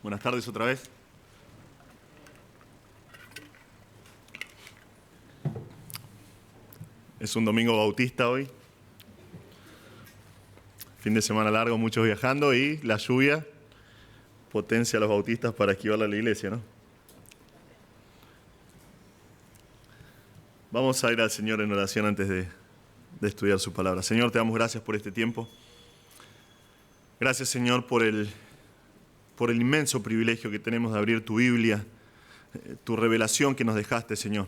Buenas tardes otra vez. Es un domingo bautista hoy. Fin de semana largo, muchos viajando y la lluvia potencia a los bautistas para esquivarle a la iglesia, ¿no? Vamos a ir al Señor en oración antes de estudiar su palabra. Señor, te damos gracias por este tiempo. Gracias, Señor, por el inmenso privilegio que tenemos de abrir tu Biblia, tu revelación que nos dejaste, Señor.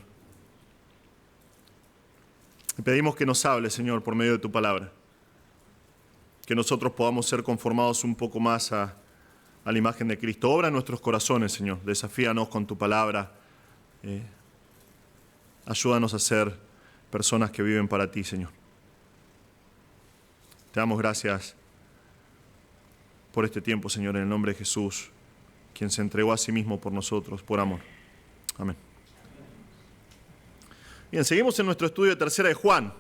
Te pedimos que nos hables, Señor, por medio de tu palabra. Que nosotros podamos ser conformados un poco más a la imagen de Cristo. Obra en nuestros corazones, Señor. Desafíanos con tu palabra. Ayúdanos a ser personas que viven para ti, Señor. Te damos gracias por este tiempo, Señor, en el nombre de Jesús, quien se entregó a sí mismo por nosotros, por amor. Amén. Bien, seguimos en nuestro estudio de Tercera de Juan.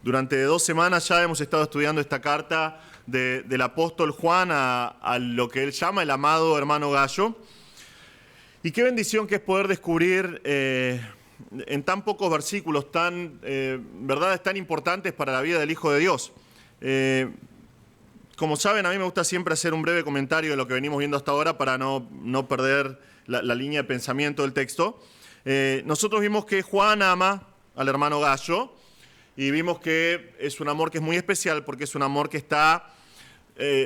Durante 2 semanas ya hemos estado estudiando esta carta del apóstol Juan a lo que él llama el amado hermano Gallo. Y qué bendición que es poder descubrir en tan pocos versículos verdades tan importantes para la vida del Hijo de Dios. Como saben, a mí me gusta siempre hacer un breve comentario de lo que venimos viendo hasta ahora para no perder la línea de pensamiento del texto. Nosotros vimos que Juan ama al hermano Gallo y vimos que es un amor que es muy especial porque es un amor que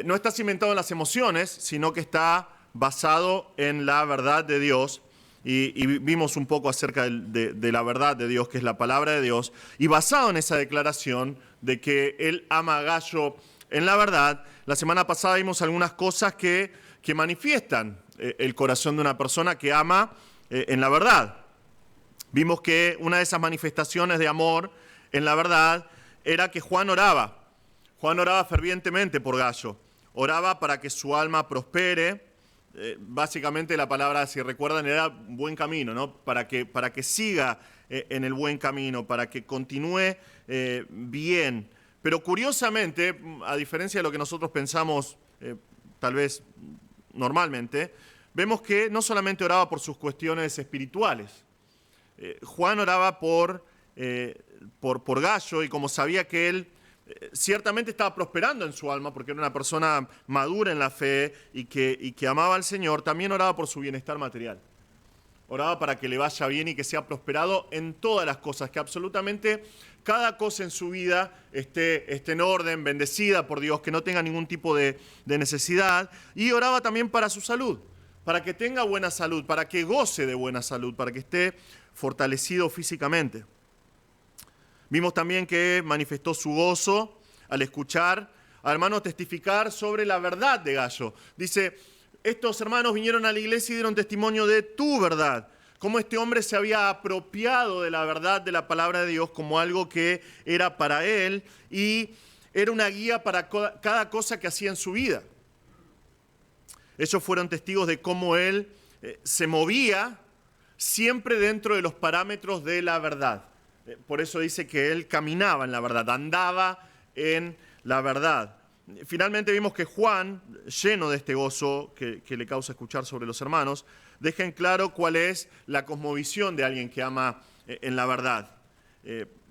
no está cimentado en las emociones, sino que está basado en la verdad de Dios. Y vimos un poco acerca de la verdad de Dios, que es la palabra de Dios, y basado en esa declaración de que él ama a Gallo en la verdad, la semana pasada vimos algunas cosas que manifiestan el corazón de una persona que ama en la verdad. Vimos que una de esas manifestaciones de amor en la verdad era que Juan oraba. Juan oraba fervientemente por Gallo. Oraba para que su alma prospere. Básicamente la palabra, si recuerdan, era buen camino, ¿no? Para que siga en el buen camino, para que continúe bien. Pero curiosamente, a diferencia de lo que nosotros pensamos tal vez normalmente, vemos que no solamente oraba por sus cuestiones espirituales. Juan oraba por Gallo, y como sabía que él ciertamente estaba prosperando en su alma porque era una persona madura en la fe y que amaba al Señor, también oraba por su bienestar material. Oraba para que le vaya bien y que sea prosperado en todas las cosas, que absolutamente cada cosa en su vida esté en orden, bendecida por Dios, que no tenga ningún tipo de necesidad. Y oraba también para su salud, para que tenga buena salud, para que goce de buena salud, para que esté fortalecido físicamente. Vimos también que manifestó su gozo al escuchar a hermanos testificar sobre la verdad de Gallo. Dice, estos hermanos vinieron a la iglesia y dieron testimonio de tu verdad. Cómo este hombre se había apropiado de la verdad de la palabra de Dios como algo que era para él y era una guía para cada cosa que hacía en su vida. Ellos fueron testigos de cómo él se movía siempre dentro de los parámetros de la verdad. Por eso dice que él caminaba en la verdad, andaba en la verdad. Finalmente vimos que Juan, lleno de este gozo que le causa escuchar sobre los hermanos, deja en claro cuál es la cosmovisión de alguien que ama en la verdad.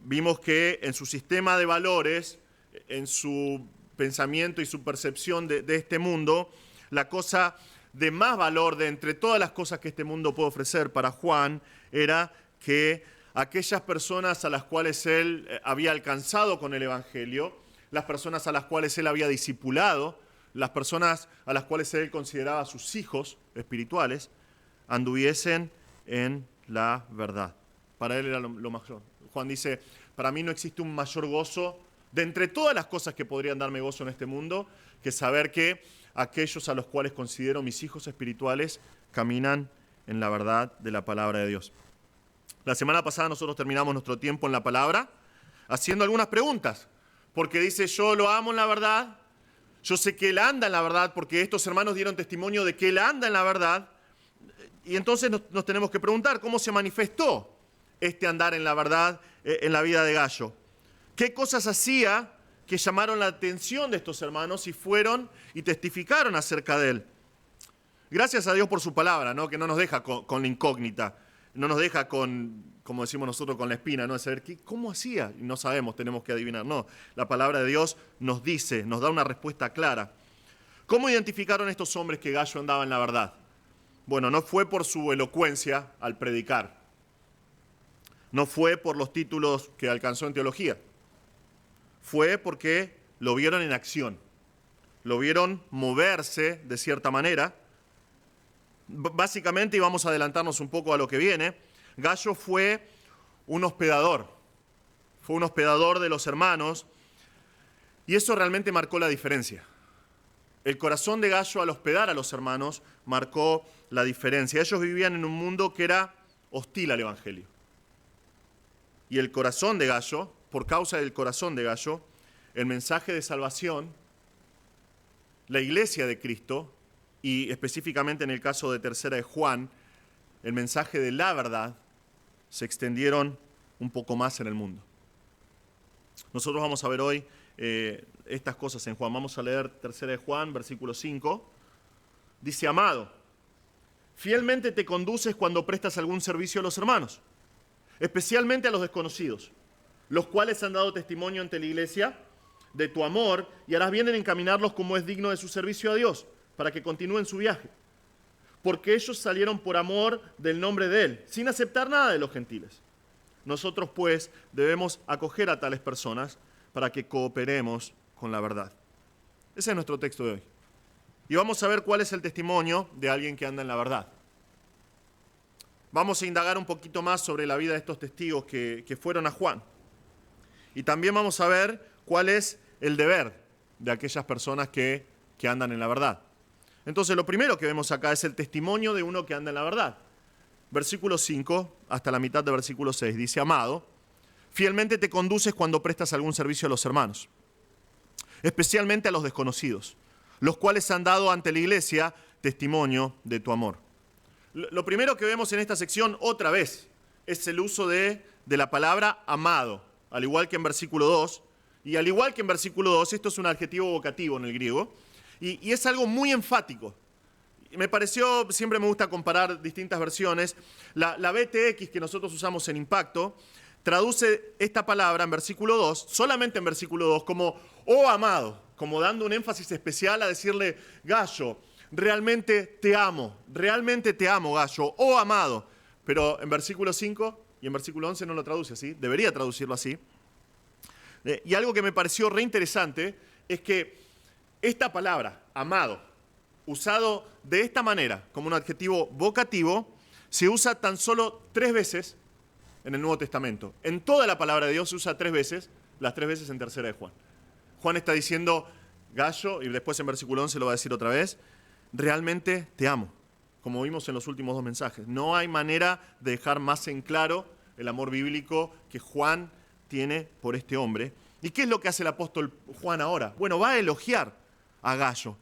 Vimos que en su sistema de valores, en su pensamiento y su percepción de este mundo, la cosa de más valor de entre todas las cosas que este mundo puede ofrecer para Juan era que aquellas personas a las cuales él había alcanzado con el Evangelio, las personas a las cuales él había discipulado, las personas a las cuales él consideraba sus hijos espirituales, anduviesen en la verdad. Para él era lo mayor. Juan dice, para mí no existe un mayor gozo de entre todas las cosas que podrían darme gozo en este mundo, que saber que aquellos a los cuales considero mis hijos espirituales caminan en la verdad de la palabra de Dios. La semana pasada nosotros terminamos nuestro tiempo en la palabra haciendo algunas preguntas, porque dice, yo lo amo en la verdad, yo sé que él anda en la verdad, porque estos hermanos dieron testimonio de que él anda en la verdad, y entonces nos tenemos que preguntar cómo se manifestó este andar en la verdad en la vida de Gallo. ¿Qué cosas hacía que llamaron la atención de estos hermanos y fueron y testificaron acerca de él? Gracias a Dios por su palabra, ¿no? Que no nos deja con la incógnita, no nos deja con, como decimos nosotros, con la espina, ¿no? De saber cómo hacía, y no sabemos, tenemos que adivinar. No, la palabra de Dios nos dice, nos da una respuesta clara. ¿Cómo identificaron estos hombres que Gallo andaba en la verdad? Bueno, no fue por su elocuencia al predicar, no fue por los títulos que alcanzó en teología, fue porque lo vieron en acción, lo vieron moverse de cierta manera. Básicamente, y vamos a adelantarnos un poco a lo que viene, Gallo fue un hospedador de los hermanos, y eso realmente marcó la diferencia. El corazón de Gallo al hospedar a los hermanos marcó la diferencia. Ellos vivían en un mundo que era hostil al Evangelio. Y el corazón de Gallo, por causa del corazón de Gallo, el mensaje de salvación, la iglesia de Cristo, y específicamente en el caso de Tercera de Juan, el mensaje de la verdad, se extendieron un poco más en el mundo. Nosotros vamos a ver hoy estas cosas en Juan. Vamos a leer Tercera de Juan, versículo 5. Dice: amado, fielmente te conduces cuando prestas algún servicio a los hermanos, especialmente a los desconocidos, los cuales han dado testimonio ante la iglesia de tu amor, y harás bien en encaminarlos como es digno de su servicio a Dios, para que continúen su viaje. Porque ellos salieron por amor del nombre de Él, sin aceptar nada de los gentiles. Nosotros, pues, debemos acoger a tales personas para que cooperemos con la verdad. Ese es nuestro texto de hoy. Y vamos a ver cuál es el testimonio de alguien que anda en la verdad. Vamos a indagar un poquito más sobre la vida de estos testigos que fueron a Juan. Y también vamos a ver cuál es el deber de aquellas personas que andan en la verdad. Entonces, lo primero que vemos acá es el testimonio de uno que anda en la verdad. Versículo 5 hasta la mitad de versículo 6 dice: amado, fielmente te conduces cuando prestas algún servicio a los hermanos, especialmente a los desconocidos, los cuales han dado ante la iglesia testimonio de tu amor. Lo primero que vemos en esta sección otra vez es el uso de la palabra amado, al igual que en versículo 2. Y al igual que en versículo 2, esto es un adjetivo vocativo en el griego, y es algo muy enfático. Me pareció, siempre me gusta comparar distintas versiones. La BTX que nosotros usamos en Impacto traduce esta palabra en versículo 2, solamente en versículo 2, como oh amado, como dando un énfasis especial a decirle: Gallo, realmente te amo, Gallo, oh amado. Pero en versículo 5 y en versículo 11 no lo traduce así, debería traducirlo así. Y algo que me pareció re interesante es que esta palabra, amado, usado de esta manera, como un adjetivo vocativo, se usa tan solo 3 veces en el Nuevo Testamento. En toda la palabra de Dios se usa 3 veces, las 3 veces en Tercera de Juan. Juan está diciendo: Gallo, y después en versículo 11 lo va a decir otra vez, realmente te amo, como vimos en los últimos 2 mensajes. No hay manera de dejar más en claro el amor bíblico que Juan tiene por este hombre. ¿Y qué es lo que hace el apóstol Juan ahora? Bueno, va a elogiar a Gallo.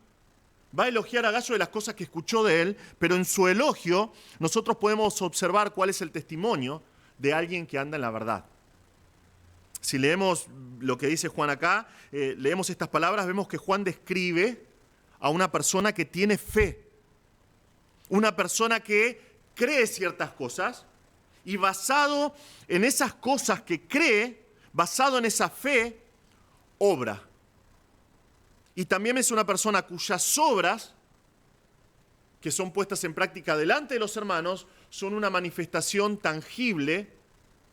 Va a elogiar a Gallo de las cosas que escuchó de él, pero en su elogio nosotros podemos observar cuál es el testimonio de alguien que anda en la verdad. Si leemos lo que dice Juan acá, leemos estas palabras, vemos que Juan describe a una persona que tiene fe, una persona que cree ciertas cosas y basado en esas cosas que cree, basado en esa fe, obra. Y también es una persona cuyas obras, que son puestas en práctica delante de los hermanos, son una manifestación tangible,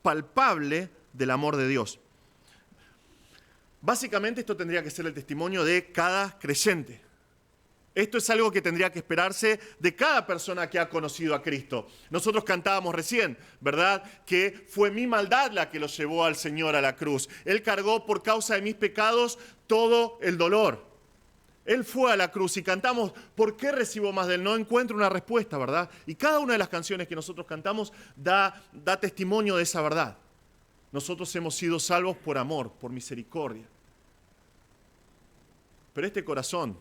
palpable del amor de Dios. Básicamente esto tendría que ser el testimonio de cada creyente. Esto es algo que tendría que esperarse de cada persona que ha conocido a Cristo. Nosotros cantábamos recién, ¿verdad? Que fue mi maldad la que lo llevó al Señor a la cruz. Él cargó por causa de mis pecados todo el dolor. Él fue a la cruz y cantamos: ¿por qué recibo más de Él? No encuentro una respuesta, ¿verdad? Y cada una de las canciones que nosotros cantamos da testimonio de esa verdad. Nosotros hemos sido salvos por amor, por misericordia. Pero este corazón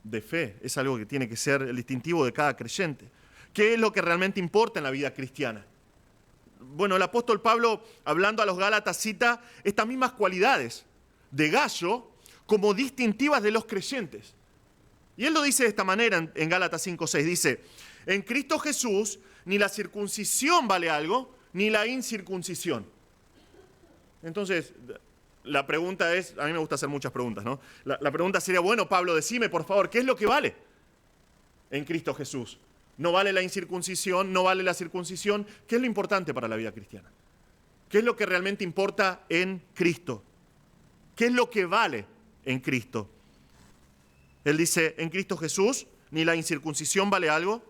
de fe es algo que tiene que ser el distintivo de cada creyente. ¿Qué es lo que realmente importa en la vida cristiana? Bueno, el apóstol Pablo, hablando a los Gálatas, cita estas mismas cualidades de Gallo como distintivas de los creyentes. Y él lo dice de esta manera en Gálatas 5:6. Dice, en Cristo Jesús ni la circuncisión vale algo, ni la incircuncisión. Entonces, la pregunta es, a mí me gusta hacer muchas preguntas, ¿no? La pregunta sería, bueno, Pablo, decime por favor, ¿qué es lo que vale en Cristo Jesús? ¿No vale la incircuncisión? ¿No vale la circuncisión? ¿Qué es lo importante para la vida cristiana? ¿Qué es lo que realmente importa en Cristo? ¿Qué es lo que vale en Cristo? Él dice, en Cristo Jesús ni la incircuncisión vale algo,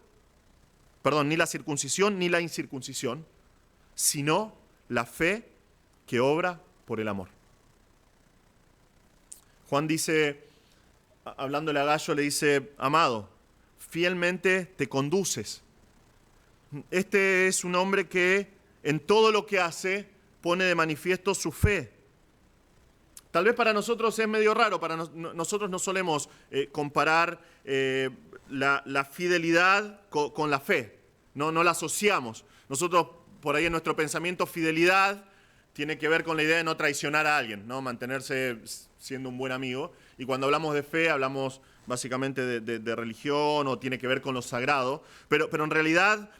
ni la circuncisión ni la incircuncisión, sino la fe que obra por el amor. Juan dice, hablándole a Gallo, le dice, amado, fielmente te conduces. Este es un hombre que en todo lo que hace pone de manifiesto su fe. Tal vez para nosotros es medio raro, nosotros no solemos comparar la fidelidad con la fe, no la asociamos. Nosotros, por ahí en nuestro pensamiento, fidelidad tiene que ver con la idea de no traicionar a alguien, ¿no? Mantenerse siendo un buen amigo. Y cuando hablamos de fe, hablamos básicamente de religión o tiene que ver con lo sagrado, pero en realidad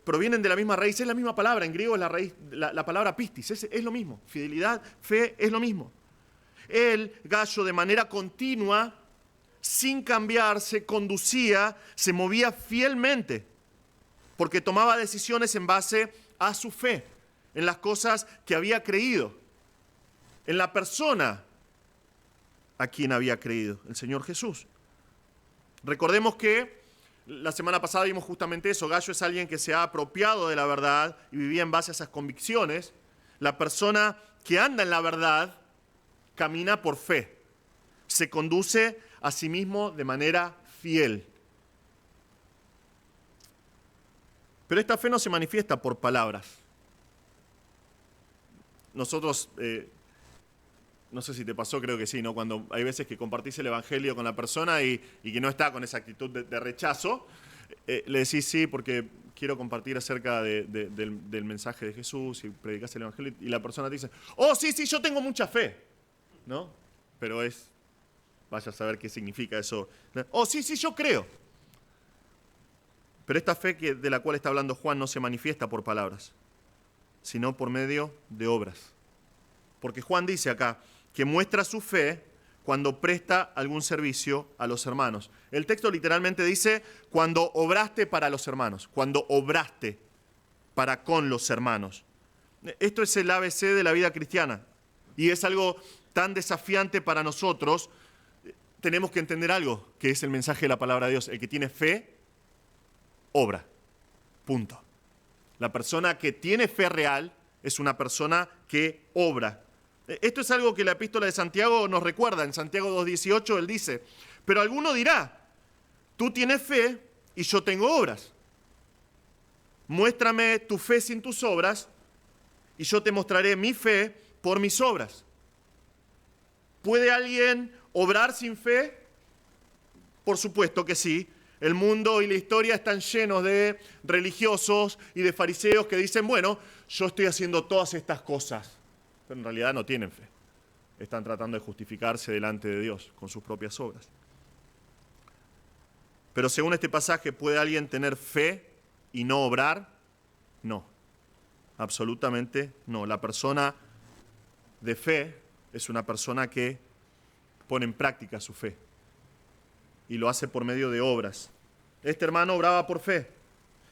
provienen de la misma raíz, es la misma palabra, en griego es la raíz, la palabra pistis, es lo mismo, fidelidad, fe, es lo mismo. Él, Gallo, de manera continua, sin cambiar, se conducía, se movía fielmente, porque tomaba decisiones en base a su fe, en las cosas que había creído, en la persona a quien había creído, el Señor Jesús. Recordemos que la semana pasada vimos justamente eso. Gallo es alguien que se ha apropiado de la verdad y vivía en base a esas convicciones. La persona que anda en la verdad camina por fe, se conduce a sí mismo de manera fiel. Pero esta fe no se manifiesta por palabras. Nosotros, no sé si te pasó, creo que sí, ¿no? Cuando hay veces que compartís el Evangelio con la persona y que no está con esa actitud de rechazo, le decís sí porque quiero compartir acerca del mensaje de Jesús y predicás el Evangelio y la persona te dice, oh, sí, yo tengo mucha fe, ¿no? Pero vaya a saber qué significa eso. Oh, sí, yo creo. Pero esta fe de la cual está hablando Juan no se manifiesta por palabras, sino por medio de obras. Porque Juan dice acá que muestra su fe cuando presta algún servicio a los hermanos. El texto literalmente dice, cuando obraste para los hermanos, cuando obraste para con los hermanos. Esto es el ABC de la vida cristiana y es algo tan desafiante para nosotros. Tenemos que entender algo, que es el mensaje de la palabra de Dios. El que tiene fe, obra. Punto. La persona que tiene fe real es una persona que obra. Esto es algo que la epístola de Santiago nos recuerda. En Santiago 2:18 él dice, pero alguno dirá, tú tienes fe y yo tengo obras. Muéstrame tu fe sin tus obras y yo te mostraré mi fe por mis obras. ¿Puede alguien obrar sin fe? Por supuesto que sí. El mundo y la historia están llenos de religiosos y de fariseos que dicen, bueno, yo estoy haciendo todas estas cosas, pero en realidad no tienen fe. Están tratando de justificarse delante de Dios con sus propias obras. Pero según este pasaje, ¿puede alguien tener fe y no obrar? No, absolutamente no. La persona de fe es una persona que pone en práctica su fe y lo hace por medio de obras. Este hermano obraba por fe.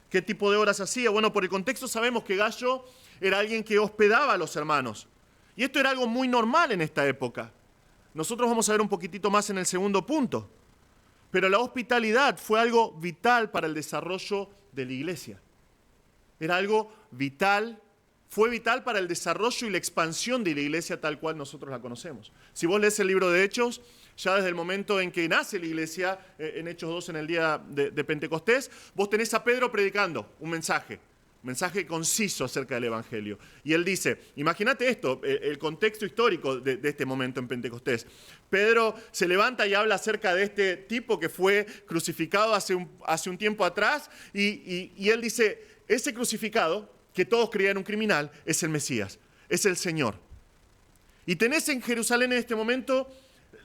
¿Qué tipo de obras hacía? Bueno, por el contexto sabemos que Gallo era alguien que hospedaba a los hermanos. Y esto era algo muy normal en esta época. Nosotros vamos a ver un poquitito más en el segundo punto. Pero la hospitalidad fue algo vital para el desarrollo de la iglesia. Era algo vital, fue vital para el desarrollo y la expansión de la iglesia tal cual nosotros la conocemos. Si vos lees el libro de Hechos, ya desde el momento en que nace la iglesia, en Hechos 2, en el día de Pentecostés, vos tenés a Pedro predicando un mensaje conciso acerca del Evangelio. Y él dice, imagínate esto, el contexto histórico de este momento en Pentecostés. Pedro se levanta y habla acerca de este tipo que fue crucificado hace un tiempo atrás, y él dice, ese crucificado, que todos creían un criminal, es el Mesías, es el Señor. Y tenés en Jerusalén en este momento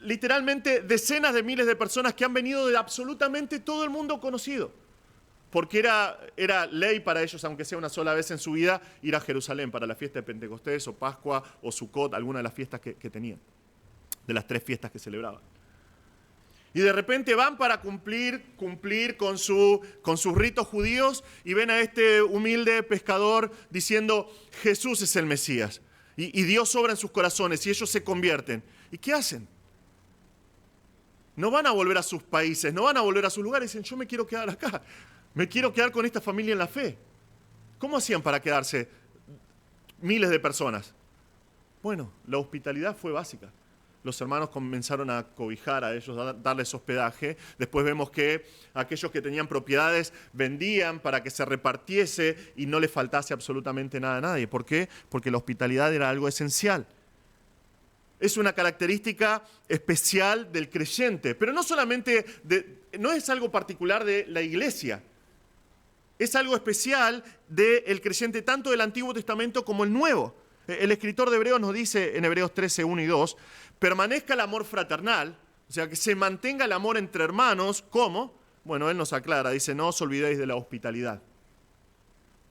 literalmente decenas de miles de personas que han venido de absolutamente todo el mundo conocido. Porque era ley para ellos, aunque sea una sola vez en su vida, ir a Jerusalén para la fiesta de Pentecostés o Pascua o Sukkot, alguna de las fiestas que tenían, de las 3 fiestas que celebraban. Y de repente van para cumplir con sus ritos judíos y ven a este humilde pescador diciendo, Jesús es el Mesías. Y Dios obra en sus corazones y ellos se convierten. ¿Y qué hacen? No van a volver a sus países, no van a volver a sus lugares. Dicen, yo me quiero quedar acá. Me quiero quedar con esta familia en la fe. ¿Cómo hacían para quedarse miles de personas? Bueno, la hospitalidad fue básica. Los hermanos comenzaron a cobijar a ellos, a darles hospedaje. Después vemos que aquellos que tenían propiedades vendían para que se repartiese y no le faltase absolutamente nada a nadie. ¿Por qué? Porque la hospitalidad era algo esencial. Es una característica especial del creyente, pero no solamente, no es algo particular de la iglesia. Es algo especial del creyente tanto del Antiguo Testamento como el Nuevo. El escritor de Hebreos nos dice en Hebreos 13, 1 y 2, permanezca el amor fraternal, o sea, que se mantenga el amor entre hermanos. ¿Cómo? Bueno, él nos aclara, dice, no os olvidéis de la hospitalidad,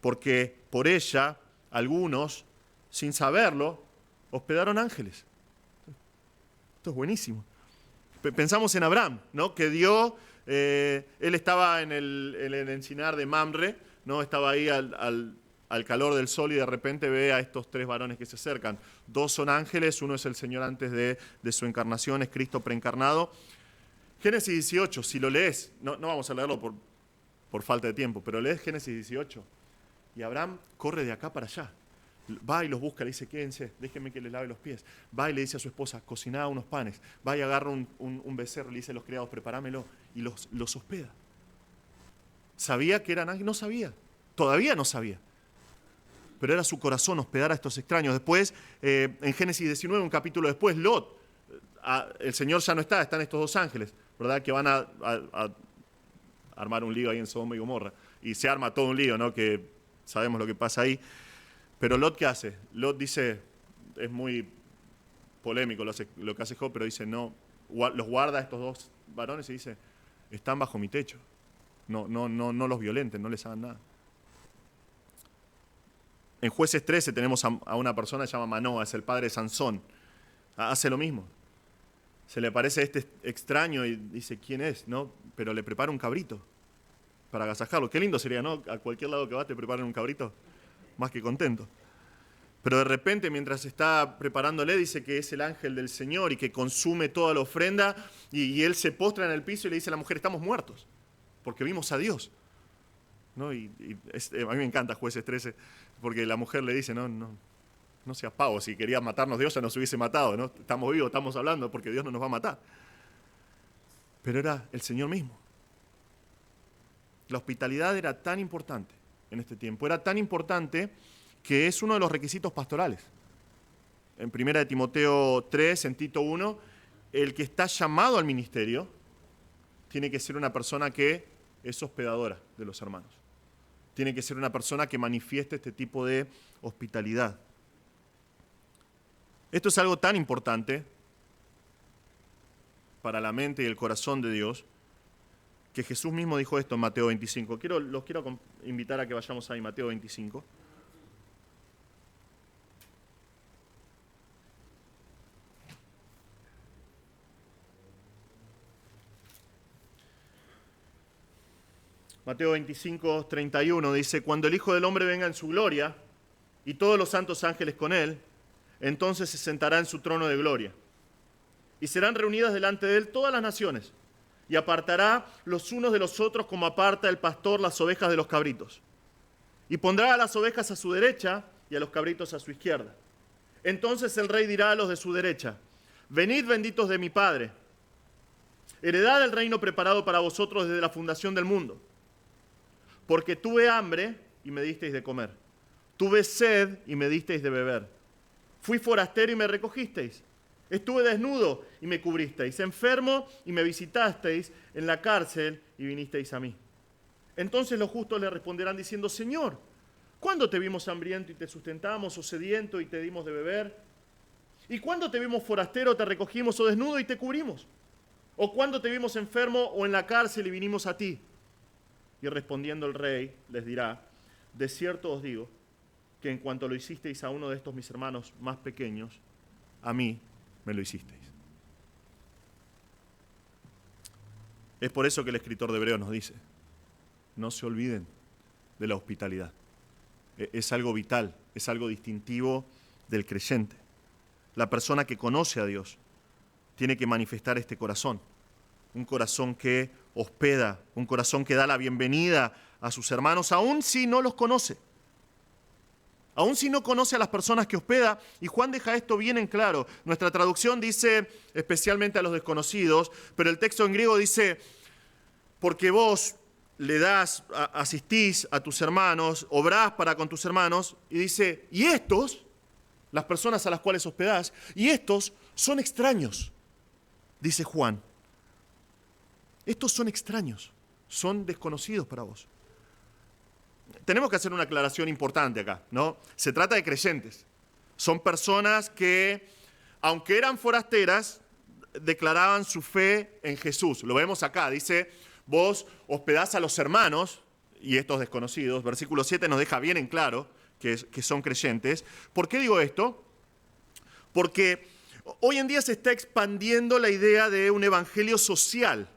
porque por ella algunos, sin saberlo, hospedaron ángeles. Esto es buenísimo. Pensamos en Abraham, ¿no? Que dio, él estaba en el encinar de Mamre, ¿no? Estaba ahí al calor del sol y de repente ve a estos 3 varones que se acercan. 2 son ángeles, uno es el Señor antes de su encarnación, es Cristo preencarnado. Génesis 18, si lo lees, no vamos a leerlo por falta de tiempo, pero lees Génesis 18 y Abraham corre de acá para allá. Va y los busca, le dice, quédense, déjenme que les lave los pies. Va y le dice a su esposa, cociná unos panes. Va y agarra un becerro, le dice a los criados, preparámelo, y los hospeda. ¿Sabía que eran ángeles? No sabía, todavía no sabía. Pero era su corazón hospedar a estos extraños. Después, en Génesis 19, un capítulo después, Lot, el Señor ya no está, están estos 2 ángeles, ¿verdad? Que van a armar un lío ahí en Sodoma y Gomorra. Y se arma todo un lío, ¿no? Que sabemos lo que pasa ahí. Pero Lot, ¿qué hace? Lot dice, es muy polémico lo que hace Job, pero dice, no, los guarda a estos 2 varones y dice, están bajo mi techo. No los violenten, no les hagan nada. En Jueces 13 tenemos a una persona que se llama Manoa, es el padre de Sansón. Hace lo mismo. Se le aparece a este extraño y dice, ¿quién es? ¿No? Pero le prepara un cabrito para agasajarlo. Qué lindo sería, ¿no? A cualquier lado que vas te preparan un cabrito. Más que contento. Pero de repente, mientras está preparándole, dice que es el ángel del Señor y que consume toda la ofrenda y él se postra en el piso y le dice a la mujer, estamos muertos, porque vimos a Dios. ¿No? A mí me encanta Jueces 13, porque la mujer le dice, no seas pavo, si querías matarnos Dios ya nos hubiese matado, ¿no? Estamos vivos, estamos hablando, porque Dios no nos va a matar. Pero era el Señor mismo. La hospitalidad era tan importante en este tiempo, era tan importante que es uno de los requisitos pastorales. En 1 Timoteo 3, en Tito 1, el que está llamado al ministerio tiene que ser una persona que es hospedadora de los hermanos. Tiene que ser una persona que manifieste este tipo de hospitalidad. Esto es algo tan importante para la mente y el corazón de Dios que Jesús mismo dijo esto en Mateo 25. Los quiero invitar a que vayamos ahí, Mateo 25. Mateo 25, 31 dice, cuando el Hijo del Hombre venga en su gloria y todos los santos ángeles con él, entonces se sentará en su trono de gloria. Y serán reunidas delante de él todas las naciones, y apartará los unos de los otros como aparta el pastor las ovejas de los cabritos. Y pondrá a las ovejas a su derecha y a los cabritos a su izquierda. Entonces el rey dirá a los de su derecha, venid benditos de mi Padre, heredad el reino preparado para vosotros desde la fundación del mundo. Porque tuve hambre y me disteis de comer. Tuve sed y me disteis de beber. Fui forastero y me recogisteis. Estuve desnudo y me cubristeis. Enfermo y me visitasteis. En la cárcel y vinisteis a mí. Entonces los justos le responderán diciendo, Señor, ¿cuándo te vimos hambriento y te sustentamos o sediento y te dimos de beber? ¿Y cuándo te vimos forastero, te recogimos o desnudo y te cubrimos? ¿O cuándo te vimos enfermo o en la cárcel y vinimos a ti? Y respondiendo el rey les dirá, de cierto os digo, que en cuanto lo hicisteis a uno de estos mis hermanos más pequeños, a mí me lo hicisteis. Es por eso que el escritor de Hebreos nos dice, no se olviden de la hospitalidad. Es algo vital, es algo distintivo del creyente. La persona que conoce a Dios tiene que manifestar este corazón. Un corazón que hospeda, un corazón que da la bienvenida a sus hermanos, aun si no los conoce. Aun si no conoce a las personas que hospeda, y Juan deja esto bien en claro. Nuestra traducción dice especialmente a los desconocidos, pero el texto en griego dice, porque vos le das, asistís a tus hermanos, obrás para con tus hermanos, y dice, y estos, las personas a las cuales hospedás, y estos son extraños, dice Juan. Estos son extraños, son desconocidos para vos. Tenemos que hacer una aclaración importante acá, ¿no? Se trata de creyentes. Son personas que, aunque eran forasteras, declaraban su fe en Jesús. Lo vemos acá, dice, vos hospedás a los hermanos, y estos desconocidos. Versículo 7 nos deja bien en claro que son creyentes. ¿Por qué digo esto? Porque hoy en día se está expandiendo la idea de un evangelio social,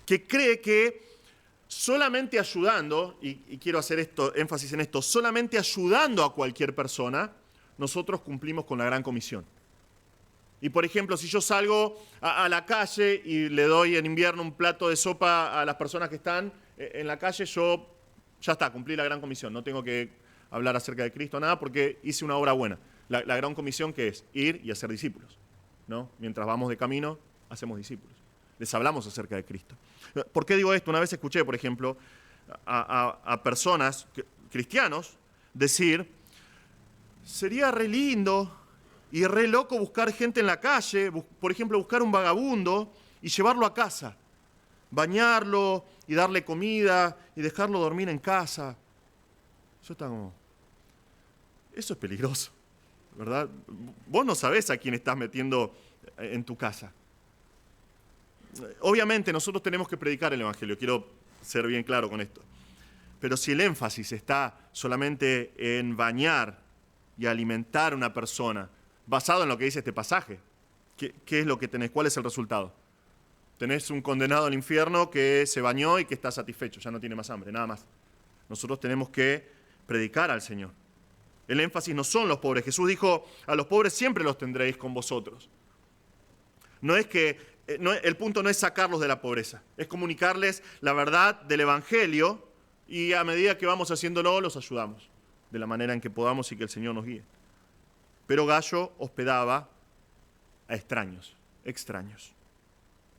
que cree que solamente ayudando, y quiero hacer énfasis en esto, solamente ayudando a cualquier persona, nosotros cumplimos con la gran comisión. Y por ejemplo, si yo salgo a la calle y le doy en invierno un plato de sopa a las personas que están en la calle, yo ya está, cumplí la gran comisión. No tengo que hablar acerca de Cristo, nada, porque hice una obra buena. La gran comisión, ¿qué es? Ir y hacer discípulos, ¿no? Mientras vamos de camino, hacemos discípulos. Les hablamos acerca de Cristo. ¿Por qué digo esto? Una vez escuché, por ejemplo, a personas, cristianos, decir, sería re lindo y re loco buscar gente en la calle, por ejemplo, buscar un vagabundo y llevarlo a casa, bañarlo y darle comida y dejarlo dormir en casa. Yo estaba como, eso es peligroso, ¿verdad? Vos no sabés a quién estás metiendo en tu casa. Obviamente nosotros tenemos que predicar el Evangelio, quiero ser bien claro con esto. Pero si el énfasis está solamente en bañar y alimentar a una persona, basado en lo que dice este pasaje, ¿qué es lo que tenés? ¿Cuál es el resultado? Tenés un condenado al infierno que se bañó y que está satisfecho, ya no tiene más hambre, nada más. Nosotros tenemos que predicar al Señor. El énfasis no son los pobres. Jesús dijo, a los pobres siempre los tendréis con vosotros. El punto no es sacarlos de la pobreza, es comunicarles la verdad del Evangelio y a medida que vamos haciéndolo los ayudamos de la manera en que podamos y que el Señor nos guíe. Pero Gallo hospedaba a extraños,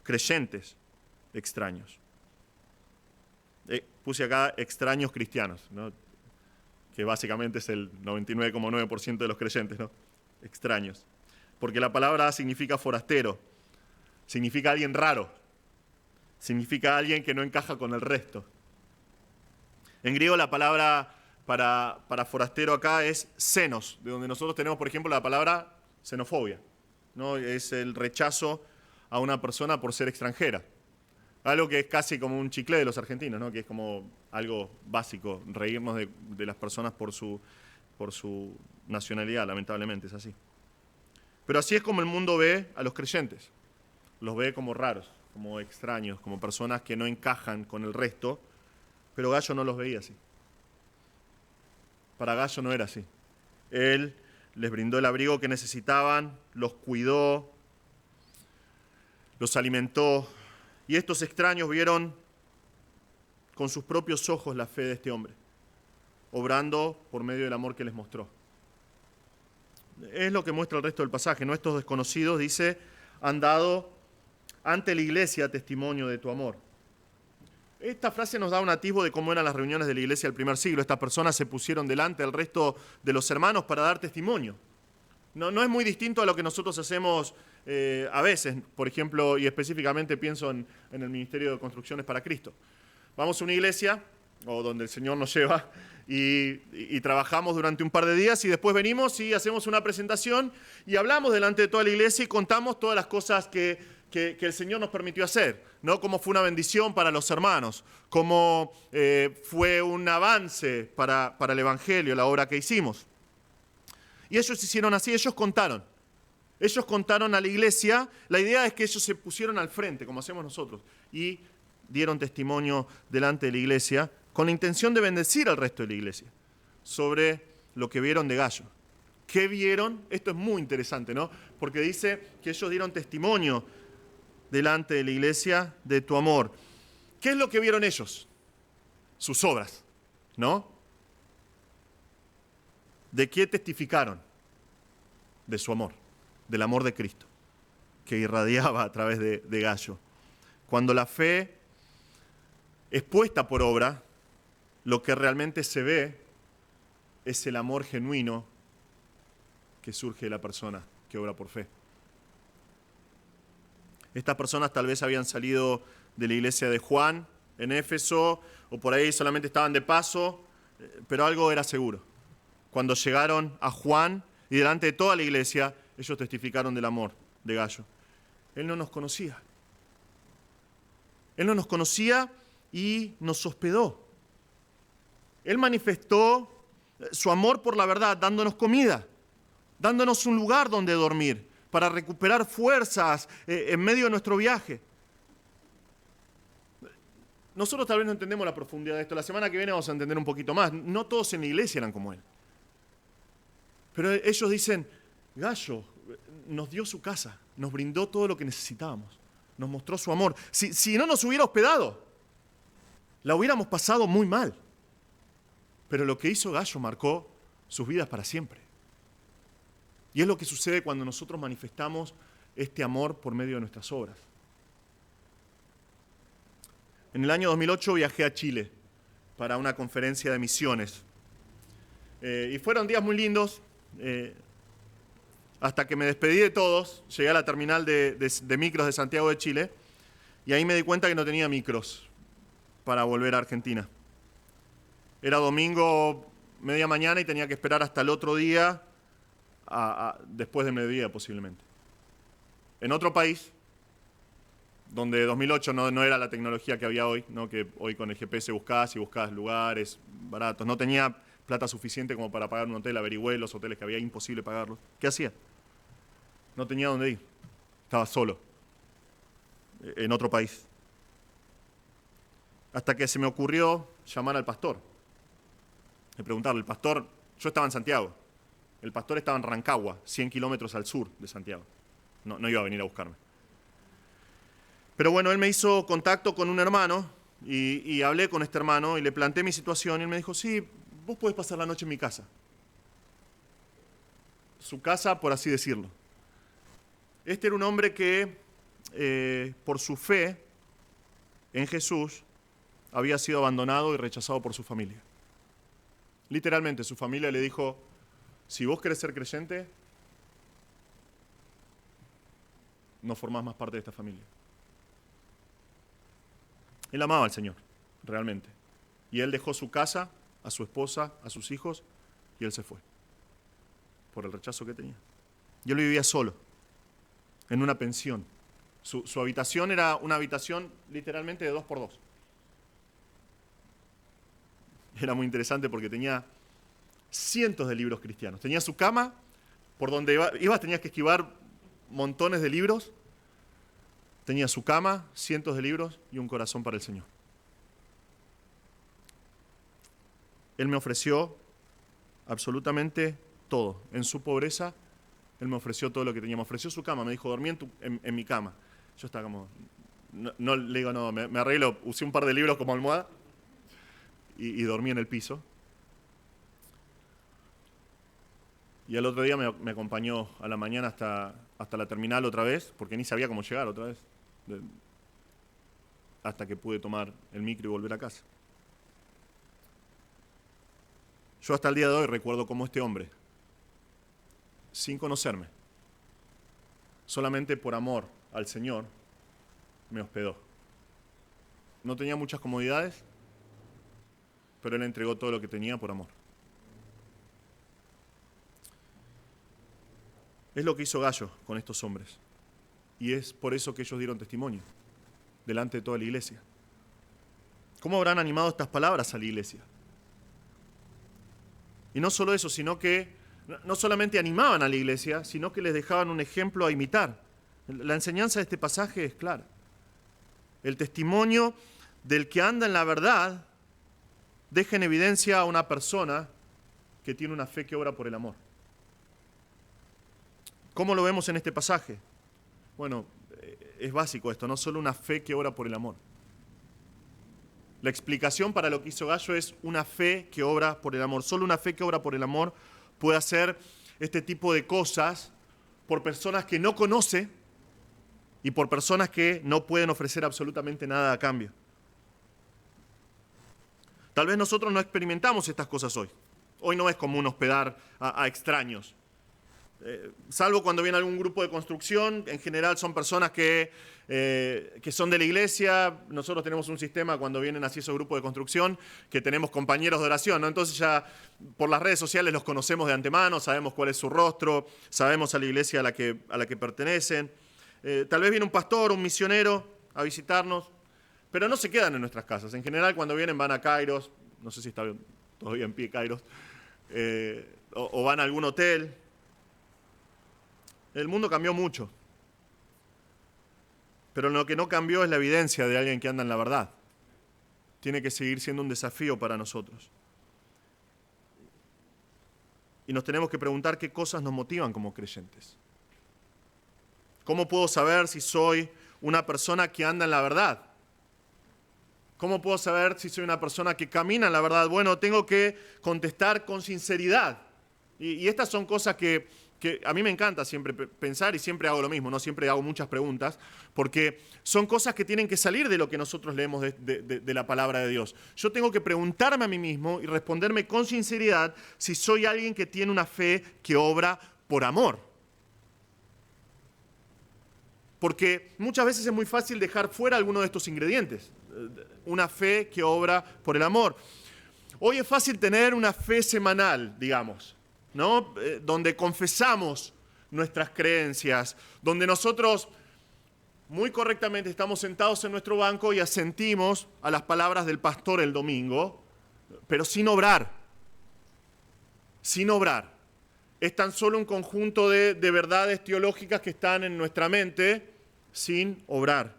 creyentes extraños. Puse acá extraños cristianos, ¿no? Que básicamente es el 99,9% de los creyentes, ¿no? Extraños. Porque la palabra significa forastero. Significa alguien raro, significa alguien que no encaja con el resto. En griego la palabra para forastero acá es xenos, de donde nosotros tenemos, por ejemplo, la palabra xenofobia, ¿no? Es el rechazo a una persona por ser extranjera. Algo que es casi como un chicle de los argentinos, ¿no? Que es como algo básico, reírnos de las personas por su nacionalidad, lamentablemente, es así. Pero así es como el mundo ve a los creyentes. Los ve como raros, como extraños, como personas que no encajan con el resto, pero Gallo no los veía así. Para Gallo no era así. Él les brindó el abrigo que necesitaban, los cuidó, los alimentó, y estos extraños vieron con sus propios ojos la fe de este hombre, obrando por medio del amor que les mostró. Es lo que muestra el resto del pasaje, ¿no? Estos desconocidos, dice, han dado ante la iglesia testimonio de tu amor. Esta frase nos da un atisbo de cómo eran las reuniones de la iglesia del primer siglo. Estas personas se pusieron delante del resto de los hermanos para dar testimonio. No es muy distinto a lo que nosotros hacemos a veces, por ejemplo, y específicamente pienso en el Ministerio de Construcciones para Cristo. Vamos a una iglesia, o donde el Señor nos lleva, y trabajamos durante un par de días y después venimos y hacemos una presentación y hablamos delante de toda la iglesia y contamos todas las cosas que el Señor nos permitió hacer, ¿no? Cómo fue una bendición para los hermanos, cómo fue un avance para el Evangelio, la obra que hicimos. Y ellos hicieron así, ellos contaron a la iglesia. La idea es que ellos se pusieron al frente, como hacemos nosotros, y dieron testimonio delante de la iglesia con la intención de bendecir al resto de la iglesia sobre lo que vieron de Gayo. ¿Qué vieron? Esto es muy interesante, ¿no? Porque dice que ellos dieron testimonio delante de la iglesia de tu amor. ¿Qué es lo que vieron ellos? Sus obras, ¿no? ¿De qué testificaron? De su amor, del amor de Cristo, que irradiaba a través de Gayo. Cuando la fe es puesta por obra, lo que realmente se ve es el amor genuino que surge de la persona que obra por fe. Estas personas tal vez habían salido de la iglesia de Juan en Éfeso, o por ahí solamente estaban de paso, pero algo era seguro. Cuando llegaron a Juan y delante de toda la iglesia, ellos testificaron del amor de Gayo. Él no nos conocía. Él no nos conocía y nos hospedó. Él manifestó su amor por la verdad, dándonos comida, dándonos un lugar donde dormir, para recuperar fuerzas en medio de nuestro viaje. Nosotros tal vez no entendemos la profundidad de esto. La semana que viene vamos a entender un poquito más. No todos en la iglesia eran como él. Pero ellos dicen, Gayo nos dio su casa, nos brindó todo lo que necesitábamos, nos mostró su amor. Si no nos hubiera hospedado, la hubiéramos pasado muy mal. Pero lo que hizo Gayo marcó sus vidas para siempre. Y es lo que sucede cuando nosotros manifestamos este amor por medio de nuestras obras. En el año 2008 viajé a Chile para una conferencia de misiones. Y fueron días muy lindos, hasta que me despedí de todos. Llegué a la terminal de micros de Santiago de Chile y ahí me di cuenta que no tenía micros para volver a Argentina. Era domingo, media mañana, y tenía que esperar hasta el otro día, después del mediodía posiblemente. En otro país, donde 2008 no era la tecnología que había hoy, ¿no? Que hoy con el GPS buscás lugares baratos. No tenía plata suficiente como para pagar un hotel, averigüé los hoteles que había, imposible pagarlos. ¿Qué hacía? No tenía dónde ir. Estaba solo, en otro país. Hasta que se me ocurrió llamar al pastor. Y preguntarle, el pastor, yo estaba en Santiago, el pastor estaba en Rancagua, 100 kilómetros al sur de Santiago. No iba a venir a buscarme. Pero bueno, él me hizo contacto con un hermano y hablé con este hermano y le planteé mi situación y él me dijo, sí, vos podés pasar la noche en mi casa. Su casa, por así decirlo. Este era un hombre que, por su fe en Jesús, había sido abandonado y rechazado por su familia. Literalmente, su familia le dijo, si vos querés ser creyente, no formás más parte de esta familia. Él amaba al Señor, realmente. Y él dejó su casa, a su esposa, a sus hijos, y él se fue, por el rechazo que tenía. Y él vivía solo, en una pensión. Su habitación era una habitación literalmente de 2x2. Era muy interesante porque tenía cientos de libros cristianos. Tenía su cama, por donde ibas tenías que esquivar montones de libros. Tenía su cama, cientos de libros y un corazón para el Señor. Él me ofreció absolutamente todo. En su pobreza, Él me ofreció todo lo que tenía. Me ofreció su cama, me dijo, dormí en mi cama. Yo estaba como, no le digo, no, me arreglo, usé un par de libros como almohada y dormí en el piso. Y al otro día me acompañó a la mañana hasta la terminal otra vez, porque ni sabía cómo llegar otra vez, hasta que pude tomar el micro y volver a casa. Yo hasta el día de hoy recuerdo cómo este hombre, sin conocerme, solamente por amor al Señor, me hospedó. No tenía muchas comodidades, pero Él entregó todo lo que tenía por amor. Es lo que hizo Gallo con estos hombres. Y es por eso que ellos dieron testimonio delante de toda la iglesia. ¿Cómo habrán animado estas palabras a la iglesia? Y no solo eso, sino que no solamente animaban a la iglesia, sino que les dejaban un ejemplo a imitar. La enseñanza de este pasaje es clara. El testimonio del que anda en la verdad deja en evidencia a una persona que tiene una fe que obra por el amor. ¿Cómo lo vemos en este pasaje? Bueno, es básico esto, no solo una fe que obra por el amor. La explicación para lo que hizo Gallo es una fe que obra por el amor. Solo una fe que obra por el amor puede hacer este tipo de cosas por personas que no conoce y por personas que no pueden ofrecer absolutamente nada a cambio. Tal vez nosotros no experimentamos estas cosas hoy. Hoy no es común hospedar a extraños. Salvo cuando viene algún grupo de construcción, en general son personas que son de la iglesia. Nosotros tenemos un sistema cuando vienen así esos grupos de construcción, que tenemos compañeros de oración, ¿no? Entonces ya por las redes sociales los conocemos de antemano, sabemos cuál es su rostro, sabemos a la iglesia a la que pertenecen. Tal vez viene un pastor, un misionero a visitarnos, pero no se quedan en nuestras casas. En general cuando vienen van a Kairos, no sé si está todavía en pie Kairos, o van a algún hotel. El mundo cambió mucho, pero lo que no cambió es la evidencia de alguien que anda en la verdad. Tiene que seguir siendo un desafío para nosotros. Y nos tenemos que preguntar qué cosas nos motivan como creyentes. ¿Cómo puedo saber si soy una persona que anda en la verdad? ¿Cómo puedo saber si soy una persona que camina en la verdad? Bueno, tengo que contestar con sinceridad. Y estas son cosas que a mí me encanta siempre pensar y siempre hago lo mismo, no siempre hago muchas preguntas, porque son cosas que tienen que salir de lo que nosotros leemos de la palabra de Dios. Yo tengo que preguntarme a mí mismo y responderme con sinceridad si soy alguien que tiene una fe que obra por amor. Porque muchas veces es muy fácil dejar fuera alguno de estos ingredientes. Una fe que obra por el amor. Hoy es fácil tener una fe semanal, digamos, ¿no? Donde confesamos nuestras creencias, donde nosotros muy correctamente estamos sentados en nuestro banco y asentimos a las palabras del pastor el domingo, pero sin obrar. Sin obrar. Es tan solo un conjunto de verdades teológicas que están en nuestra mente sin obrar.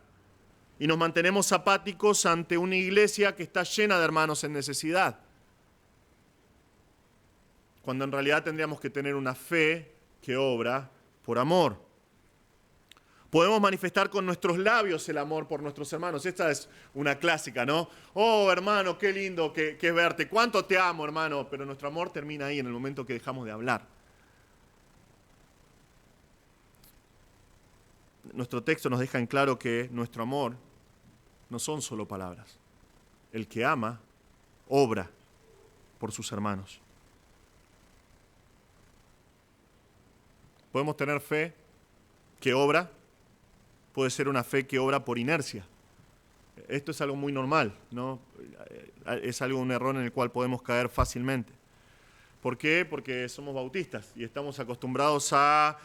Y nos mantenemos apáticos ante una iglesia que está llena de hermanos en necesidad, cuando en realidad tendríamos que tener una fe que obra por amor. Podemos manifestar con nuestros labios el amor por nuestros hermanos. Esta es una clásica, ¿no? Oh, hermano, qué lindo que es verte. ¿Cuánto te amo, hermano? Pero nuestro amor termina ahí, en el momento que dejamos de hablar. Nuestro texto nos deja en claro que nuestro amor no son solo palabras. El que ama, obra por sus hermanos. Podemos tener fe que obra, puede ser una fe que obra por inercia. Esto es algo muy normal, ¿no? Es un error en el cual podemos caer fácilmente. ¿Por qué? Porque somos bautistas y estamos acostumbrados a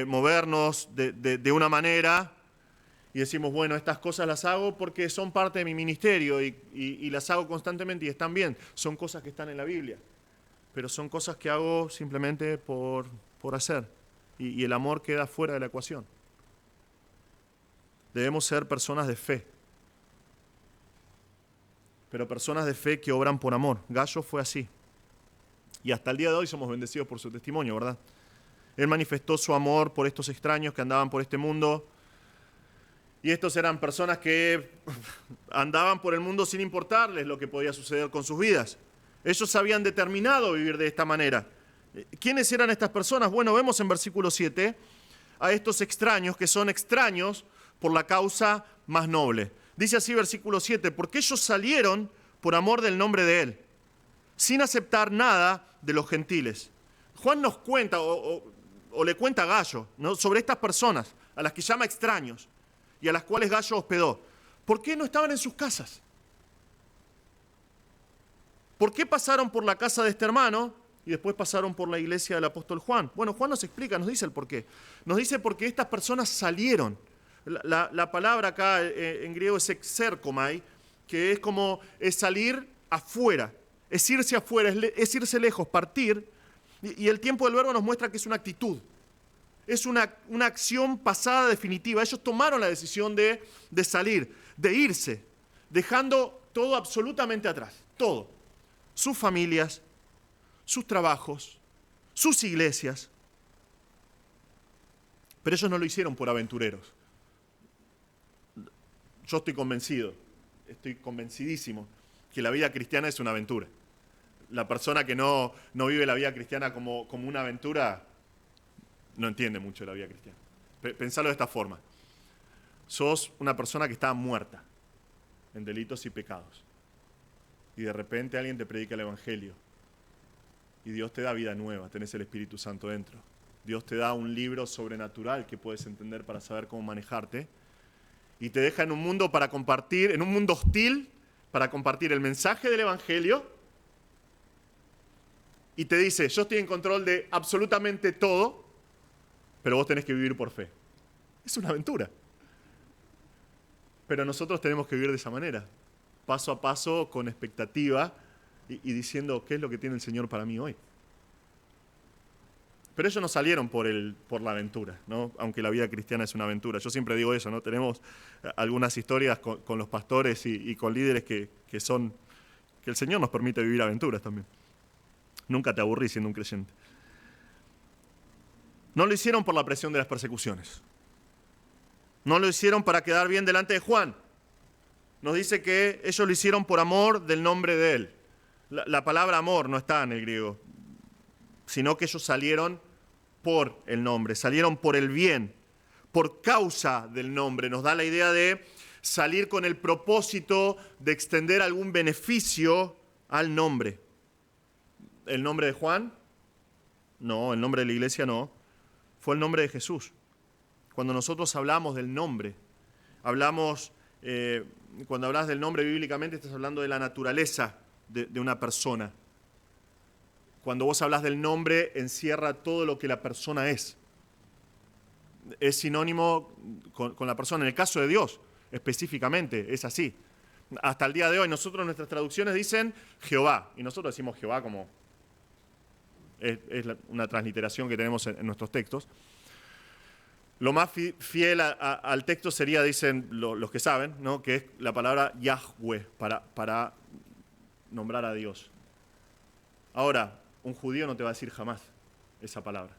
movernos de una manera y decimos, bueno, estas cosas las hago porque son parte de mi ministerio y las hago constantemente y están bien. Son cosas que están en la Biblia, pero son cosas que hago simplemente por hacer. Y el amor queda fuera de la ecuación. Debemos ser personas de fe, pero personas de fe que obran por amor. Gallo fue así. Y hasta el día de hoy somos bendecidos por su testimonio, ¿verdad? Él manifestó su amor por estos extraños que andaban por este mundo. Y estos eran personas que andaban por el mundo sin importarles lo que podía suceder con sus vidas. Ellos habían determinado vivir de esta manera. ¿Quiénes eran estas personas? Bueno, vemos en versículo 7 a estos extraños que son extraños por la causa más noble. Dice así versículo 7, porque ellos salieron por amor del nombre de Él, sin aceptar nada de los gentiles. Juan nos cuenta, o le cuenta a Gallo, ¿no?, sobre estas personas, a las que llama extraños, y a las cuales Gallo hospedó. ¿Por qué no estaban en sus casas? ¿Por qué pasaron por la casa de este hermano y después pasaron por la iglesia del apóstol Juan? Bueno, Juan nos explica, nos dice el por qué. Nos dice porque estas personas salieron. La palabra acá en griego es exerkomai, que es salir afuera, es irse afuera, es irse lejos, partir. Y el tiempo del verbo nos muestra que es una actitud. Es una acción pasada definitiva. Ellos tomaron la decisión de salir, de irse, dejando todo absolutamente atrás, todo. Sus familias, sus trabajos, sus iglesias. Pero ellos no lo hicieron por aventureros. Yo estoy convencidísimo que la vida cristiana es una aventura. La persona que no vive la vida cristiana como una aventura no entiende mucho de la vida cristiana. Pensalo de esta forma. Sos una persona que está muerta en delitos y pecados. Y de repente alguien te predica el Evangelio. Y Dios te da vida nueva, tenés el Espíritu Santo dentro. Dios te da un libro sobrenatural que puedes entender para saber cómo manejarte. Y te deja en un mundo para compartir, en un mundo hostil, para compartir el mensaje del Evangelio. Y te dice, yo estoy en control de absolutamente todo, pero vos tenés que vivir por fe. Es una aventura. Pero nosotros tenemos que vivir de esa manera, paso a paso, con expectativa y diciendo qué es lo que tiene el Señor para mí hoy. Pero ellos no salieron por la aventura, ¿no? Aunque la vida cristiana es una aventura. Yo siempre digo eso, ¿no? Tenemos algunas historias con los pastores y con líderes que el Señor nos permite vivir aventuras también. Nunca te aburrís siendo un creyente. No lo hicieron por la presión de las persecuciones. No lo hicieron para quedar bien delante de Juan. Nos dice que ellos lo hicieron por amor del nombre de él. La palabra amor no está en el griego, sino que ellos salieron por el nombre, salieron por el bien, por causa del nombre. Nos da la idea de salir con el propósito de extender algún beneficio al nombre. ¿El nombre de Juan? No, el nombre de la iglesia no. Fue el nombre de Jesús. Cuando nosotros hablamos del nombre, cuando hablas del nombre bíblicamente, estás hablando de la naturaleza de una persona. Cuando vos hablas del nombre, encierra todo lo que la persona es. Es sinónimo con la persona. En el caso de Dios, específicamente, es así. Hasta el día de hoy, nosotros nuestras traducciones dicen Jehová. Y nosotros decimos Jehová como es una transliteración que tenemos en nuestros textos. Lo más fiel al texto sería, dicen los que saben, ¿no? Que es la palabra Yahweh para nombrar a Dios. Ahora, un judío no te va a decir jamás esa palabra,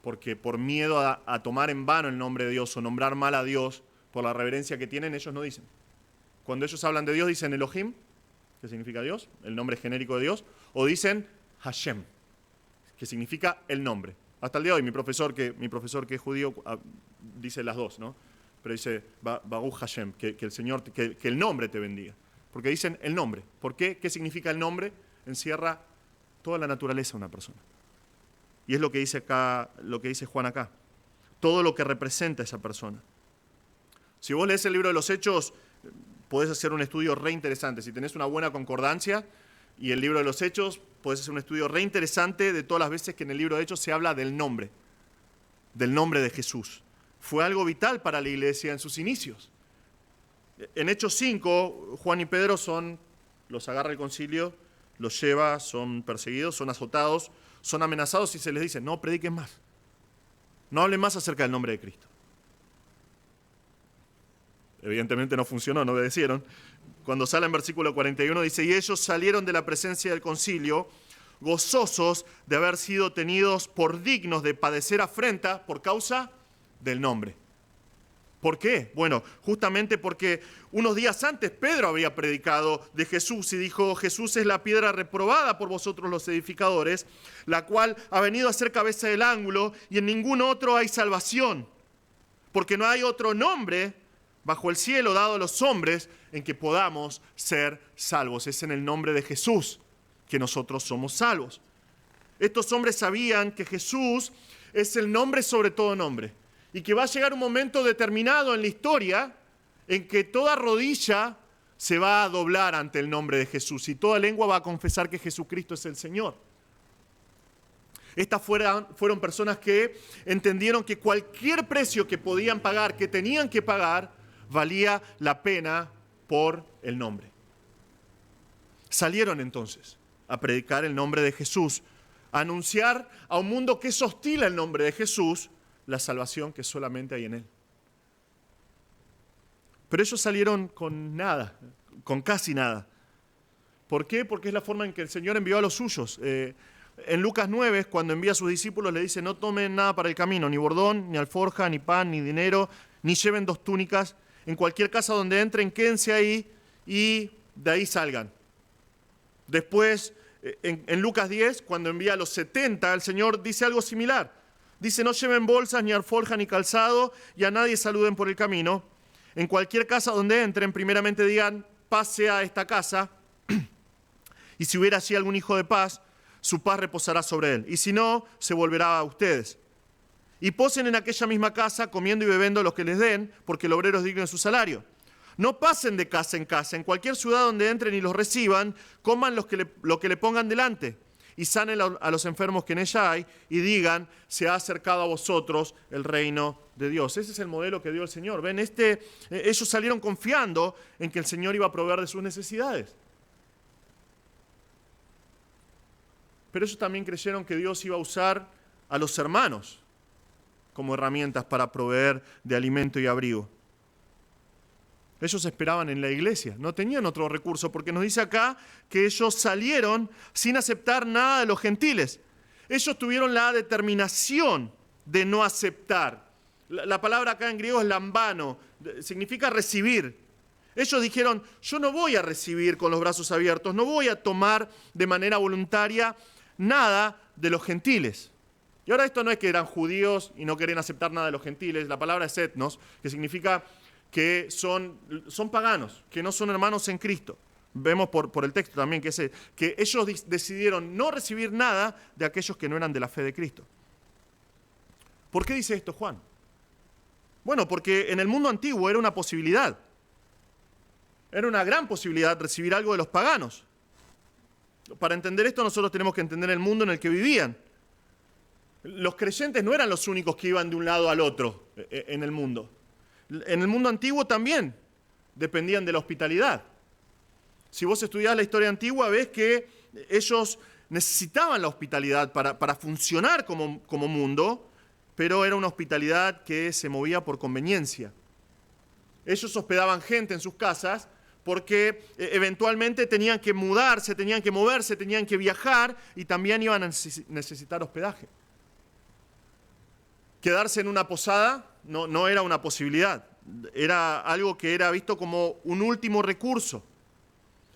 porque por miedo a tomar en vano el nombre de Dios o nombrar mal a Dios por la reverencia que tienen, ellos no dicen. Cuando ellos hablan de Dios dicen Elohim, que significa Dios, el nombre genérico de Dios, o dicen Hashem, que significa el nombre. Hasta el día de hoy mi profesor que es judío dice las dos, ¿no? Pero dice Baruch Hashem, que el Señor, que el nombre te bendiga. Porque dicen el nombre. ¿Por qué? ¿Qué significa el nombre? Encierra toda la naturaleza de una persona. Y es lo que dice acá, lo que dice Juan acá. Todo lo que representa a esa persona. Si vos lees el libro de los Hechos, podés hacer un estudio re interesante. Si tenés una buena concordancia y el libro de los Hechos, podés hacer un estudio re interesante de todas las veces que en el libro de Hechos se habla del nombre de Jesús. Fue algo vital para la iglesia en sus inicios. En Hechos 5, Juan y Pedro los agarra el concilio, los lleva, son perseguidos, son azotados, son amenazados y se les dice, no prediquen más, no hablen más acerca del nombre de Cristo. Evidentemente no funcionó, no obedecieron. Cuando sale en versículo 41 dice, y ellos salieron de la presencia del concilio, gozosos de haber sido tenidos por dignos de padecer afrenta por causa del nombre. ¿Por qué? Bueno, justamente porque unos días antes Pedro había predicado de Jesús y dijo, Jesús es la piedra reprobada por vosotros los edificadores, la cual ha venido a ser cabeza del ángulo y en ningún otro hay salvación, porque no hay otro nombre bajo el cielo dado a los hombres en que podamos ser salvos. Es en el nombre de Jesús que nosotros somos salvos. Estos hombres sabían que Jesús es el nombre sobre todo nombre y que va a llegar un momento determinado en la historia en que toda rodilla se va a doblar ante el nombre de Jesús y toda lengua va a confesar que Jesucristo es el Señor. Estas fueron personas que entendieron que cualquier precio que podían pagar, que tenían que pagar, valía la pena por el nombre. Salieron entonces a predicar el nombre de Jesús, a anunciar a un mundo que es hostil al nombre de Jesús, la salvación que solamente hay en Él. Pero ellos salieron con nada, con casi nada. ¿Por qué? Porque es la forma en que el Señor envió a los suyos. En Lucas 9, cuando envía a sus discípulos, le dice: no tomen nada para el camino, ni bordón, ni alforja, ni pan, ni dinero, ni lleven 2 túnicas. En cualquier casa donde entren, quédense ahí y de ahí salgan. Después, en Lucas 10, cuando envía a los 70, el Señor dice algo similar. Dice: no lleven bolsas, ni alforja, ni calzado, y a nadie saluden por el camino. En cualquier casa donde entren, primeramente digan: paz sea esta casa. Y si hubiera allí algún hijo de paz, su paz reposará sobre él. Y si no, se volverá a ustedes. Y posen en aquella misma casa, comiendo y bebiendo lo que les den, porque el obrero es digno de su salario. No pasen de casa en casa. En cualquier ciudad donde entren y los reciban, coman lo que le pongan delante. Y sanen a los enfermos que en ella hay, y digan: se ha acercado a vosotros el reino de Dios. Ese es el modelo que dio el Señor. Ven, ellos salieron confiando en que el Señor iba a proveer de sus necesidades. Pero ellos también creyeron que Dios iba a usar a los hermanos como herramientas para proveer de alimento y abrigo. Ellos esperaban en la iglesia, no tenían otro recurso, porque nos dice acá que ellos salieron sin aceptar nada de los gentiles. Ellos tuvieron la determinación de no aceptar. La palabra acá en griego es lambano, significa recibir. Ellos dijeron: yo no voy a recibir con los brazos abiertos, no voy a tomar de manera voluntaria nada de los gentiles. Y ahora esto no es que eran judíos y no querían aceptar nada de los gentiles. La palabra es etnos, que significa que son paganos, que no son hermanos en Cristo. Vemos por el texto también que ellos decidieron no recibir nada de aquellos que no eran de la fe de Cristo. ¿Por qué dice esto Juan? Bueno, porque en el mundo antiguo era una posibilidad. Era una gran posibilidad recibir algo de los paganos. Para entender esto, nosotros tenemos que entender el mundo en el que vivían. Los creyentes no eran los únicos que iban de un lado al otro en el mundo. En el mundo antiguo también dependían de la hospitalidad. Si vos estudiás la historia antigua, ves que ellos necesitaban la hospitalidad para funcionar como mundo, pero era una hospitalidad que se movía por conveniencia. Ellos hospedaban gente en sus casas porque eventualmente tenían que mudarse, tenían que moverse, tenían que viajar y también iban a necesitar hospedaje. Quedarse en una posada no era una posibilidad, era algo que era visto como un último recurso.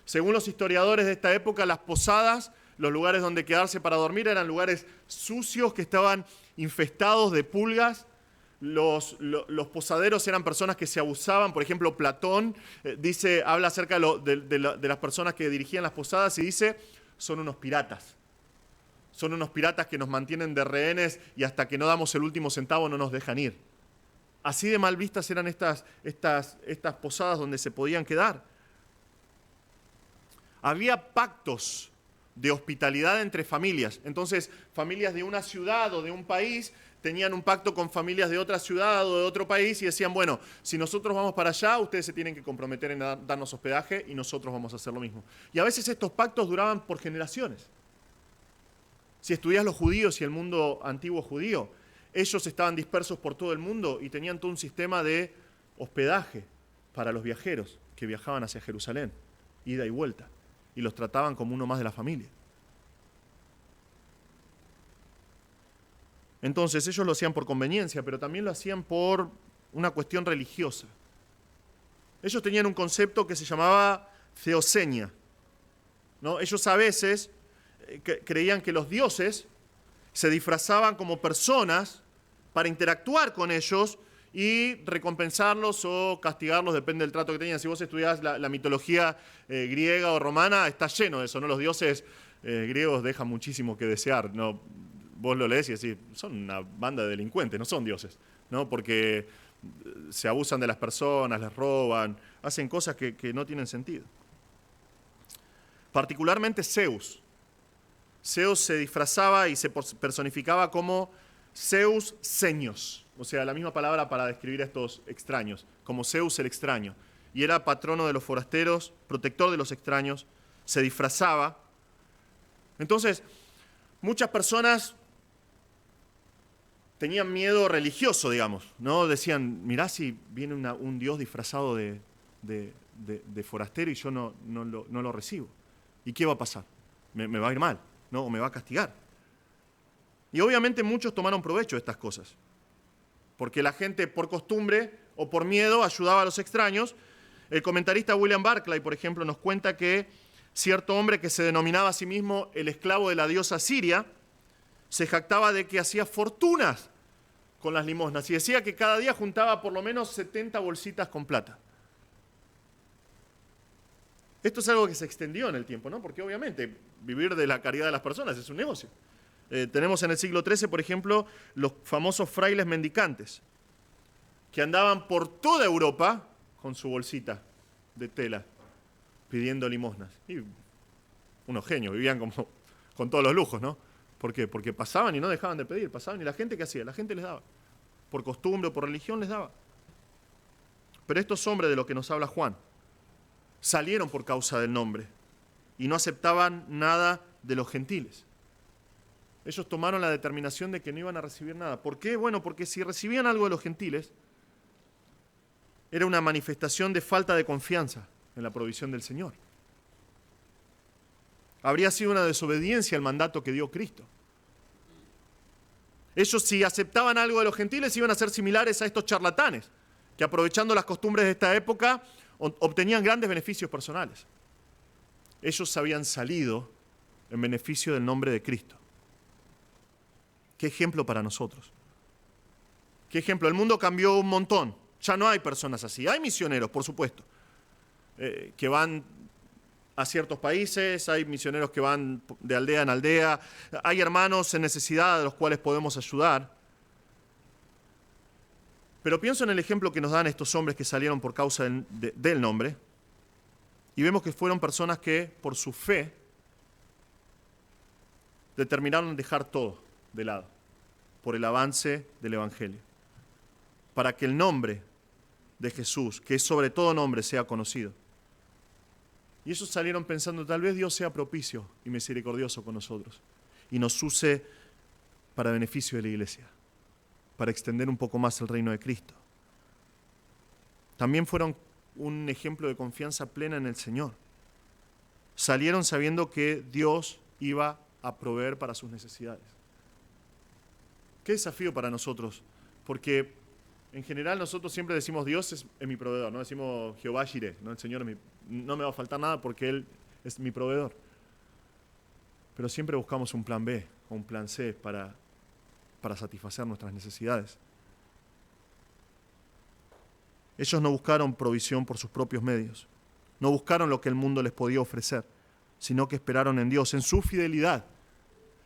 Según los historiadores de esta época, las posadas, los lugares donde quedarse para dormir, eran lugares sucios que estaban infestados de pulgas. Los posaderos eran personas que se abusaban. Por ejemplo, Platón habla acerca de las personas que dirigían las posadas y dice: son unos piratas. Son unos piratas que nos mantienen de rehenes y hasta que no damos el último centavo no nos dejan ir. Así de mal vistas eran estas posadas donde se podían quedar. Había pactos de hospitalidad entre familias. Entonces, familias de una ciudad o de un país tenían un pacto con familias de otra ciudad o de otro país y decían: bueno, si nosotros vamos para allá, ustedes se tienen que comprometer en darnos hospedaje y nosotros vamos a hacer lo mismo. Y a veces estos pactos duraban por generaciones. Si estudias los judíos y el mundo antiguo judío, ellos estaban dispersos por todo el mundo y tenían todo un sistema de hospedaje para los viajeros que viajaban hacia Jerusalén, ida y vuelta, y los trataban como uno más de la familia. Entonces ellos lo hacían por conveniencia, pero también lo hacían por una cuestión religiosa. Ellos tenían un concepto que se llamaba theosenia, ¿no? Ellos a veces creían que los dioses se disfrazaban como personas para interactuar con ellos y recompensarlos o castigarlos, depende del trato que tenían. Si vos estudiás la mitología griega o romana, está lleno de eso, ¿no? Los dioses griegos dejan muchísimo que desear, ¿no? Vos lo lees y decís: son una banda de delincuentes, no son dioses, ¿no? Porque se abusan de las personas, les roban, hacen cosas que no tienen sentido. Particularmente Zeus. Zeus se disfrazaba y se personificaba como Zeus Seños, o sea, la misma palabra para describir a estos extraños, como Zeus el extraño. Y era patrono de los forasteros, protector de los extraños, se disfrazaba. Entonces, muchas personas tenían miedo religioso, digamos, ¿no? Decían, mirá si viene un dios disfrazado de forastero y yo no lo recibo. ¿Y qué va a pasar? Me va a ir mal, ¿no? O me va a castigar. Y obviamente muchos tomaron provecho de estas cosas, porque la gente por costumbre o por miedo ayudaba a los extraños. El comentarista William Barclay, por ejemplo, nos cuenta que cierto hombre que se denominaba a sí mismo el esclavo de la diosa Siria, se jactaba de que hacía fortunas con las limosnas y decía que cada día juntaba por lo menos 70 bolsitas con plata. Esto es algo que se extendió en el tiempo, ¿no? Porque obviamente vivir de la caridad de las personas es un negocio. Tenemos en el siglo XIII, por ejemplo, los famosos frailes mendicantes, que andaban por toda Europa con su bolsita de tela, pidiendo limosnas. Y unos genios, vivían como con todos los lujos, ¿no? ¿Por qué? Porque pasaban y no dejaban de pedir, pasaban y la gente, ¿qué hacía? La gente les daba. Por costumbre o por religión les daba. Pero estos hombres de los que nos habla Juan salieron por causa del nombre y no aceptaban nada de los gentiles. Ellos tomaron la determinación de que no iban a recibir nada. ¿Por qué? Bueno, porque si recibían algo de los gentiles, era una manifestación de falta de confianza en la provisión del Señor. Habría sido una desobediencia al mandato que dio Cristo. Ellos, si aceptaban algo de los gentiles, iban a ser similares a estos charlatanes, que aprovechando las costumbres de esta época, obtenían grandes beneficios personales. Ellos habían salido en beneficio del nombre de Cristo. ¿Qué ejemplo para nosotros? ¿Qué ejemplo? El mundo cambió un montón. Ya no hay personas así. Hay misioneros, por supuesto, que van a ciertos países, hay misioneros que van de aldea en aldea, hay hermanos en necesidad a los cuales podemos ayudar. Pero pienso en el ejemplo que nos dan estos hombres que salieron por causa del nombre, y vemos que fueron personas que, por su fe, determinaron dejar todo de lado, por el avance del Evangelio, para que el nombre de Jesús, que es sobre todo nombre, sea conocido. Y ellos salieron pensando, tal vez Dios sea propicio y misericordioso con nosotros, y nos use para beneficio de la iglesia, para extender un poco más el reino de Cristo. También fueron un ejemplo de confianza plena en el Señor. Salieron sabiendo que Dios iba a proveer para sus necesidades. Qué desafío para nosotros, porque en general nosotros siempre decimos Dios es mi proveedor, no decimos Jehová Jireh, ¿no? El Señor no me va a faltar nada porque Él es mi proveedor. Pero siempre buscamos un plan B o un plan C para satisfacer nuestras necesidades. Ellos no buscaron provisión por sus propios medios, no buscaron lo que el mundo les podía ofrecer, sino que esperaron en Dios, en su fidelidad,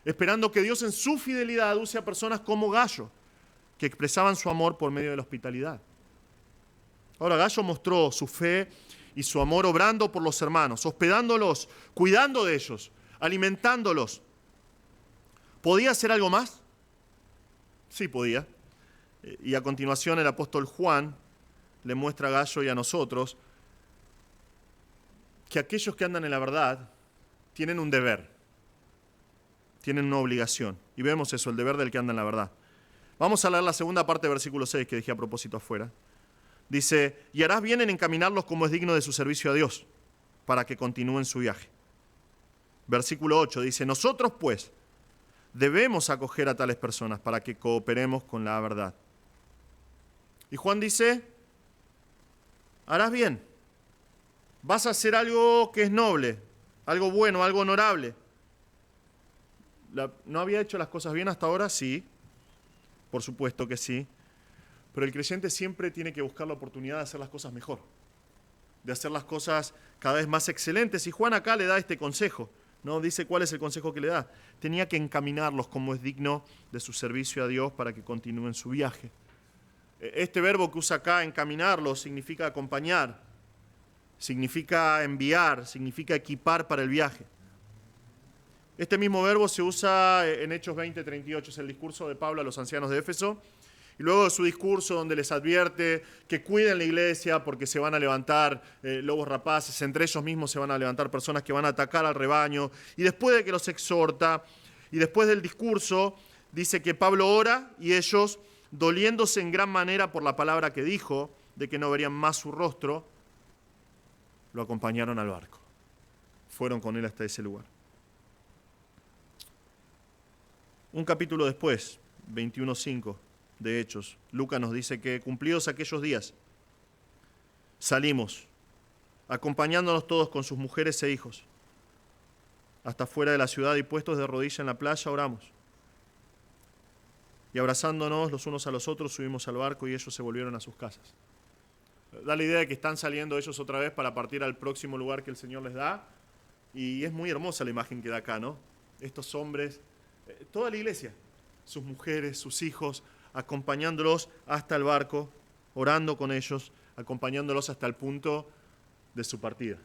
esperando que Dios en su fidelidad use a personas como Gallo, que expresaban su amor por medio de la hospitalidad. Ahora, Gallo mostró su fe y su amor obrando por los hermanos, hospedándolos, cuidando de ellos, alimentándolos. ¿Podía hacer algo más? Sí, podía. Y a continuación el apóstol Juan le muestra a Gallo y a nosotros que aquellos que andan en la verdad tienen un deber, tienen una obligación. Y vemos eso, el deber del que anda en la verdad. Vamos a leer la segunda parte del versículo 6 que dejé a propósito afuera. Dice, y harás bien en encaminarlos como es digno de su servicio a Dios, para que continúen su viaje. Versículo 8 dice, nosotros pues debemos acoger a tales personas para que cooperemos con la verdad. Y Juan dice, harás bien, vas a hacer algo que es noble, algo bueno, algo honorable. ¿No había hecho las cosas bien hasta ahora? Sí, por supuesto que sí. Pero el creyente siempre tiene que buscar la oportunidad de hacer las cosas mejor, de hacer las cosas cada vez más excelentes. Y Juan acá le da este consejo, ¿no? Dice cuál es el consejo que le da. Tenía que encaminarlos como es digno de su servicio a Dios para que continúen su viaje. Este verbo que usa acá, encaminarlos, significa acompañar, significa enviar, significa equipar para el viaje. Este mismo verbo se usa en Hechos 20:38, es el discurso de Pablo a los ancianos de Éfeso. Y luego de su discurso donde les advierte que cuiden la iglesia porque se van a levantar lobos rapaces, entre ellos mismos se van a levantar personas que van a atacar al rebaño. Y después de que los exhorta, y después del discurso, dice que Pablo ora y ellos, doliéndose en gran manera por la palabra que dijo, de que no verían más su rostro, lo acompañaron al barco. Fueron con él hasta ese lugar. Un capítulo después, 21:5 de Hechos, Lucas nos dice que cumplidos aquellos días, salimos, acompañándonos todos con sus mujeres e hijos, hasta fuera de la ciudad y puestos de rodillas en la playa oramos. Y abrazándonos los unos a los otros subimos al barco y ellos se volvieron a sus casas. Da la idea de que están saliendo ellos otra vez para partir al próximo lugar que el Señor les da. Y es muy hermosa la imagen que da acá, ¿no? Estos hombres, toda la iglesia, sus mujeres, sus hijos, acompañándolos hasta el barco, orando con ellos, acompañándolos hasta el punto de su partida.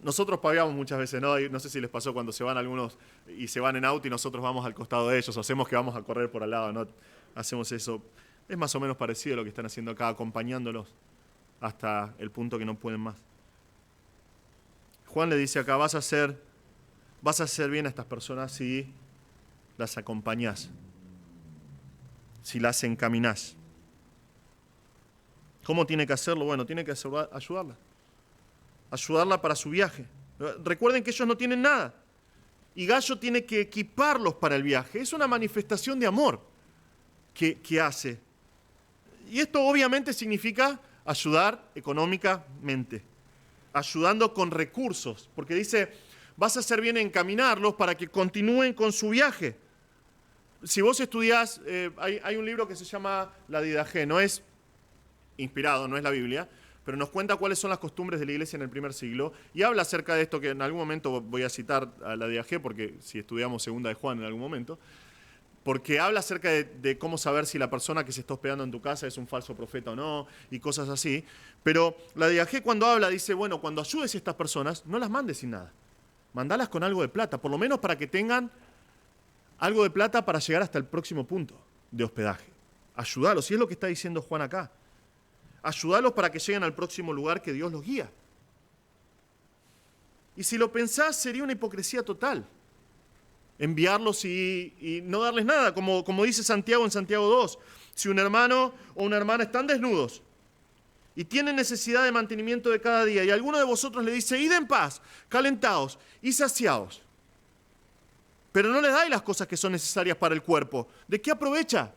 Nosotros paviamos muchas veces, ¿no? No sé si les pasó cuando se van algunos y se van en auto y nosotros vamos al costado de ellos, o hacemos que vamos a correr por al lado, ¿no? Hacemos eso. Es más o menos parecido a lo que están haciendo acá, acompañándolos hasta el punto que no pueden más. Juan le dice acá, vas a hacer bien a estas personas si las acompañás, si las encaminás. ¿Cómo tiene que hacerlo? Bueno, tiene que ayudarla para su viaje. Recuerden que ellos no tienen nada y Gayo tiene que equiparlos para el viaje. Es una manifestación de amor que hace. Y esto obviamente significa ayudar económicamente, ayudando con recursos, porque dice, vas a hacer bien en encaminarlos para que continúen con su viaje. Si vos estudiás, hay un libro que se llama La Didaché, no es inspirado, no es la Biblia, pero nos cuenta cuáles son las costumbres de la iglesia en el primer siglo y habla acerca de esto que en algún momento voy a citar a La Didaché, porque si estudiamos Segunda de Juan en algún momento, porque habla acerca de cómo saber si la persona que se está hospedando en tu casa es un falso profeta o no, y cosas así. Pero la Didaché cuando habla dice, bueno, cuando ayudes a estas personas, no las mandes sin nada. Mandalas con algo de plata, por lo menos para que tengan algo de plata para llegar hasta el próximo punto de hospedaje. Ayudalos, y es lo que está diciendo Juan acá. Ayudalos para que lleguen al próximo lugar que Dios los guía. Y si lo pensás, sería una hipocresía total enviarlos y no darles nada, como dice Santiago en Santiago 2. Si un hermano o una hermana están desnudos y tienen necesidad de mantenimiento de cada día, y alguno de vosotros le dice, id en paz, calentaos y saciaos, pero no les dais las cosas que son necesarias para el cuerpo, ¿de qué aprovecha?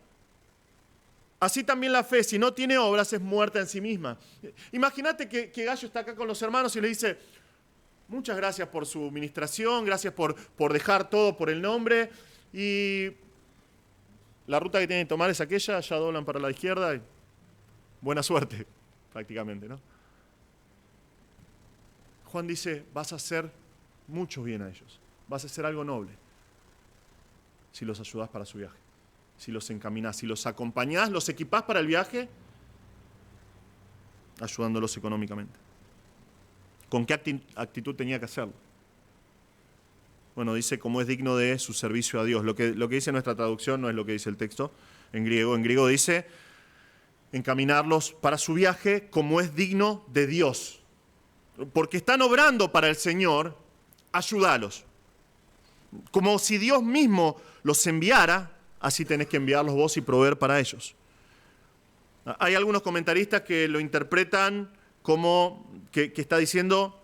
Así también la fe, si no tiene obras, es muerta en sí misma. Imagínate que Gayo está acá con los hermanos y le dice, muchas gracias por su ministración, gracias por dejar todo por el nombre, y la ruta que tienen que tomar es aquella, ya doblan para la izquierda, y buena suerte, prácticamente, ¿no? Juan dice, vas a hacer mucho bien a ellos, vas a hacer algo noble, si los ayudás para su viaje, si los encaminás, si los acompañás, los equipás para el viaje, ayudándolos económicamente. ¿Con qué actitud tenía que hacerlo? Bueno, dice como es digno de su servicio a Dios. Lo que dice nuestra traducción no es lo que dice el texto en griego. En griego dice encaminarlos para su viaje como es digno de Dios. Porque están obrando para el Señor, ayúdalos. Como si Dios mismo los enviara, así tenés que enviarlos vos y proveer para ellos. Hay algunos comentaristas que lo interpretan como que está diciendo,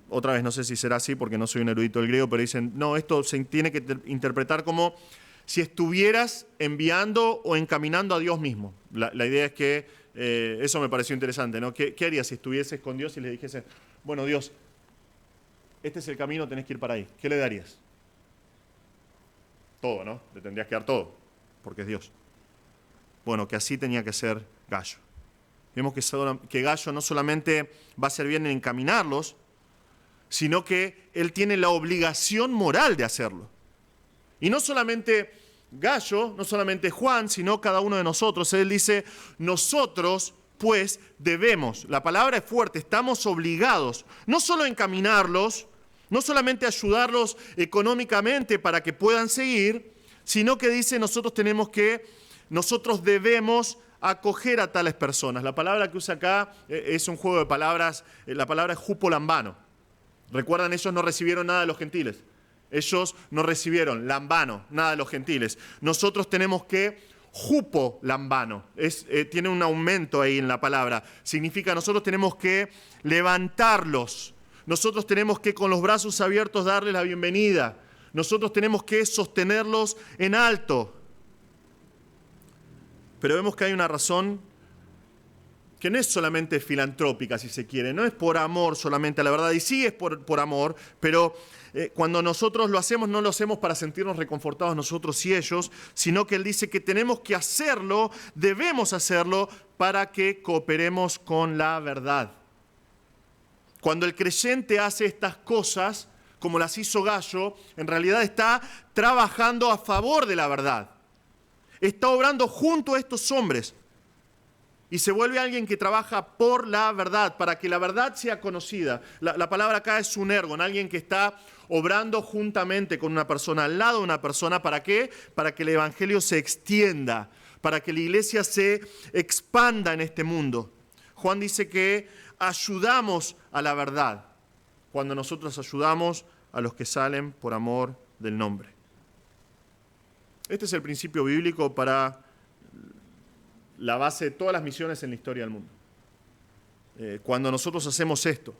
otra vez no sé si será así porque no soy un erudito del griego, pero dicen, no, esto se tiene que interpretar como si estuvieras enviando o encaminando a Dios mismo. La idea es que, eso me pareció interesante, ¿no? ¿Qué harías si estuvieses con Dios y le dijese, bueno, Dios, este es el camino, tenés que ir para ahí? ¿Qué le darías? Todo, ¿no? Le tendrías que dar todo, porque es Dios. Bueno, que así tenía que ser Gayo. Vemos que Gayo no solamente va a ser bien en encaminarlos, sino que él tiene la obligación moral de hacerlo. Y no solamente Gallo, no solamente Juan, sino cada uno de nosotros. Él dice, nosotros pues debemos, la palabra es fuerte, estamos obligados, no solo a encaminarlos, no solamente a ayudarlos económicamente para que puedan seguir, sino que dice nosotros debemos acoger a tales personas. La palabra que usa acá es un juego de palabras, la palabra es jupolambano. Recuerdan, ellos no recibieron nada de los gentiles. Ellos no recibieron lambano, nada de los gentiles. Nosotros tenemos que jupolambano. Tiene un aumento ahí en la palabra. Significa nosotros tenemos que levantarlos. Nosotros tenemos que con los brazos abiertos darles la bienvenida. Nosotros tenemos que sostenerlos en alto. Pero vemos que hay una razón que no es solamente filantrópica, si se quiere, no es por amor solamente a la verdad, y sí es por amor, pero cuando nosotros lo hacemos, no lo hacemos para sentirnos reconfortados nosotros y ellos, sino que Él dice que tenemos que hacerlo, debemos hacerlo, para que cooperemos con la verdad. Cuando el creyente hace estas cosas, como las hizo Gallo, en realidad está trabajando a favor de la verdad. Está obrando junto a estos hombres. Y se vuelve alguien que trabaja por la verdad, para que la verdad sea conocida. La palabra acá es un ergon, alguien que está obrando juntamente con una persona, al lado de una persona. ¿Para qué? Para que el evangelio se extienda, para que la iglesia se expanda en este mundo. Juan dice que ayudamos a la verdad cuando nosotros ayudamos a los que salen por amor del nombre. Este es el principio bíblico para la base de todas las misiones en la historia del mundo. Cuando nosotros hacemos esto,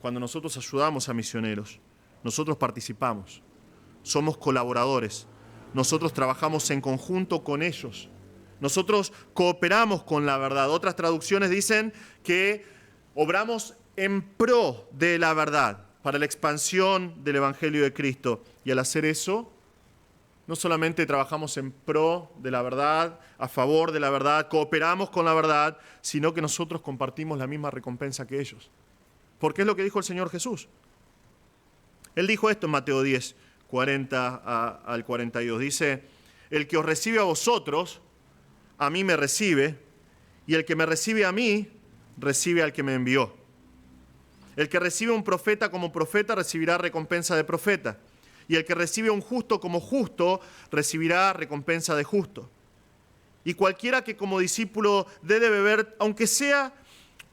cuando nosotros ayudamos a misioneros, nosotros participamos, somos colaboradores, nosotros trabajamos en conjunto con ellos, nosotros cooperamos con la verdad. Otras traducciones dicen que obramos en pro de la verdad, para la expansión del Evangelio de Cristo. Y al hacer eso, no solamente trabajamos en pro de la verdad, a favor de la verdad, cooperamos con la verdad, sino que nosotros compartimos la misma recompensa que ellos. Porque es lo que dijo el Señor Jesús. Él dijo esto en Mateo 10, 40 al 42. Dice, el que os recibe a vosotros, a mí me recibe, y el que me recibe a mí, recibe al que me envió. El que recibe a un profeta como profeta, recibirá recompensa de profeta. Y el que recibe a un justo como justo, recibirá recompensa de justo. Y cualquiera que como discípulo dé de beber, aunque sea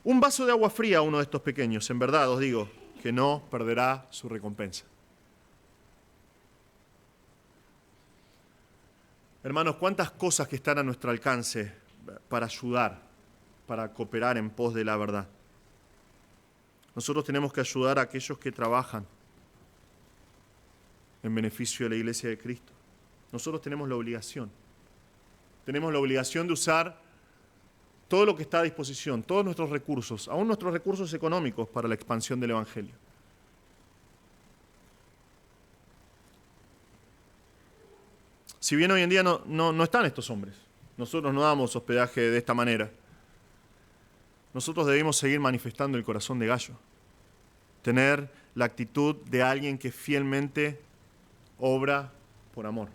un vaso de agua fría a uno de estos pequeños, en verdad os digo, que no perderá su recompensa. Hermanos, cuántas cosas que están a nuestro alcance para ayudar, para cooperar en pos de la verdad. Nosotros tenemos que ayudar a aquellos que trabajan en beneficio de la iglesia de Cristo. Nosotros tenemos la obligación de usar todo lo que está a disposición, todos nuestros recursos, aún nuestros recursos económicos para la expansión del Evangelio. Si bien hoy en día no están estos hombres, nosotros no damos hospedaje de esta manera, nosotros debemos seguir manifestando el corazón de Gallo, tener la actitud de alguien que fielmente obra por amor.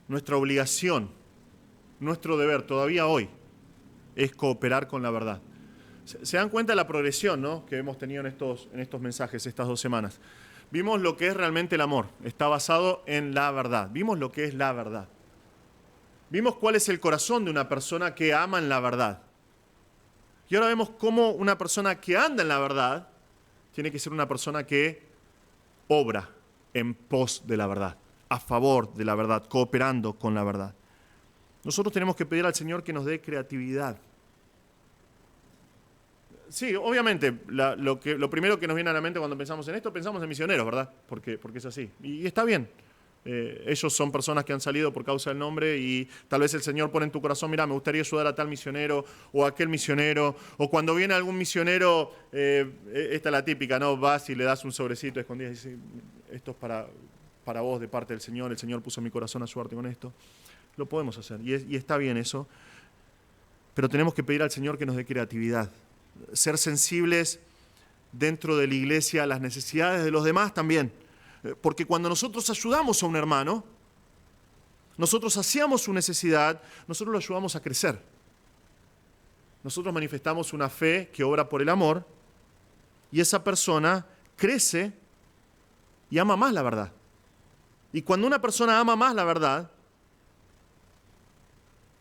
Nuestra obligación, nuestro deber todavía hoy es cooperar con la verdad. ¿Se dan cuenta de la progresión, ¿no?, que hemos tenido en estos mensajes estas 2 semanas? Vimos lo que es realmente el amor, está basado en la verdad. Vimos lo que es la verdad. Vimos cuál es el corazón de una persona que ama en la verdad. Y ahora vemos cómo una persona que anda en la verdad tiene que ser una persona que obra en pos de la verdad, a favor de la verdad, cooperando con la verdad. Nosotros tenemos que pedir al Señor que nos dé creatividad. Sí, obviamente, lo primero que nos viene a la mente cuando pensamos en esto, pensamos en misioneros, ¿verdad? Porque es así. Y está bien. Ellos son personas que han salido por causa del nombre y tal vez el Señor pone en tu corazón, mira, me gustaría ayudar a tal misionero o a aquel misionero. O cuando viene algún misionero, esta es la típica, ¿no? Vas y le das un sobrecito escondido y dices, esto es para vos de parte del Señor, el Señor puso en mi corazón ayudarte con esto. Lo podemos hacer y está bien eso, pero tenemos que pedir al Señor que nos dé creatividad, ser sensibles dentro de la iglesia a las necesidades de los demás también. Porque cuando nosotros ayudamos a un hermano, nosotros saciamos su necesidad, nosotros lo ayudamos a crecer. Nosotros manifestamos una fe que obra por el amor y esa persona crece y ama más la verdad. Y cuando una persona ama más la verdad,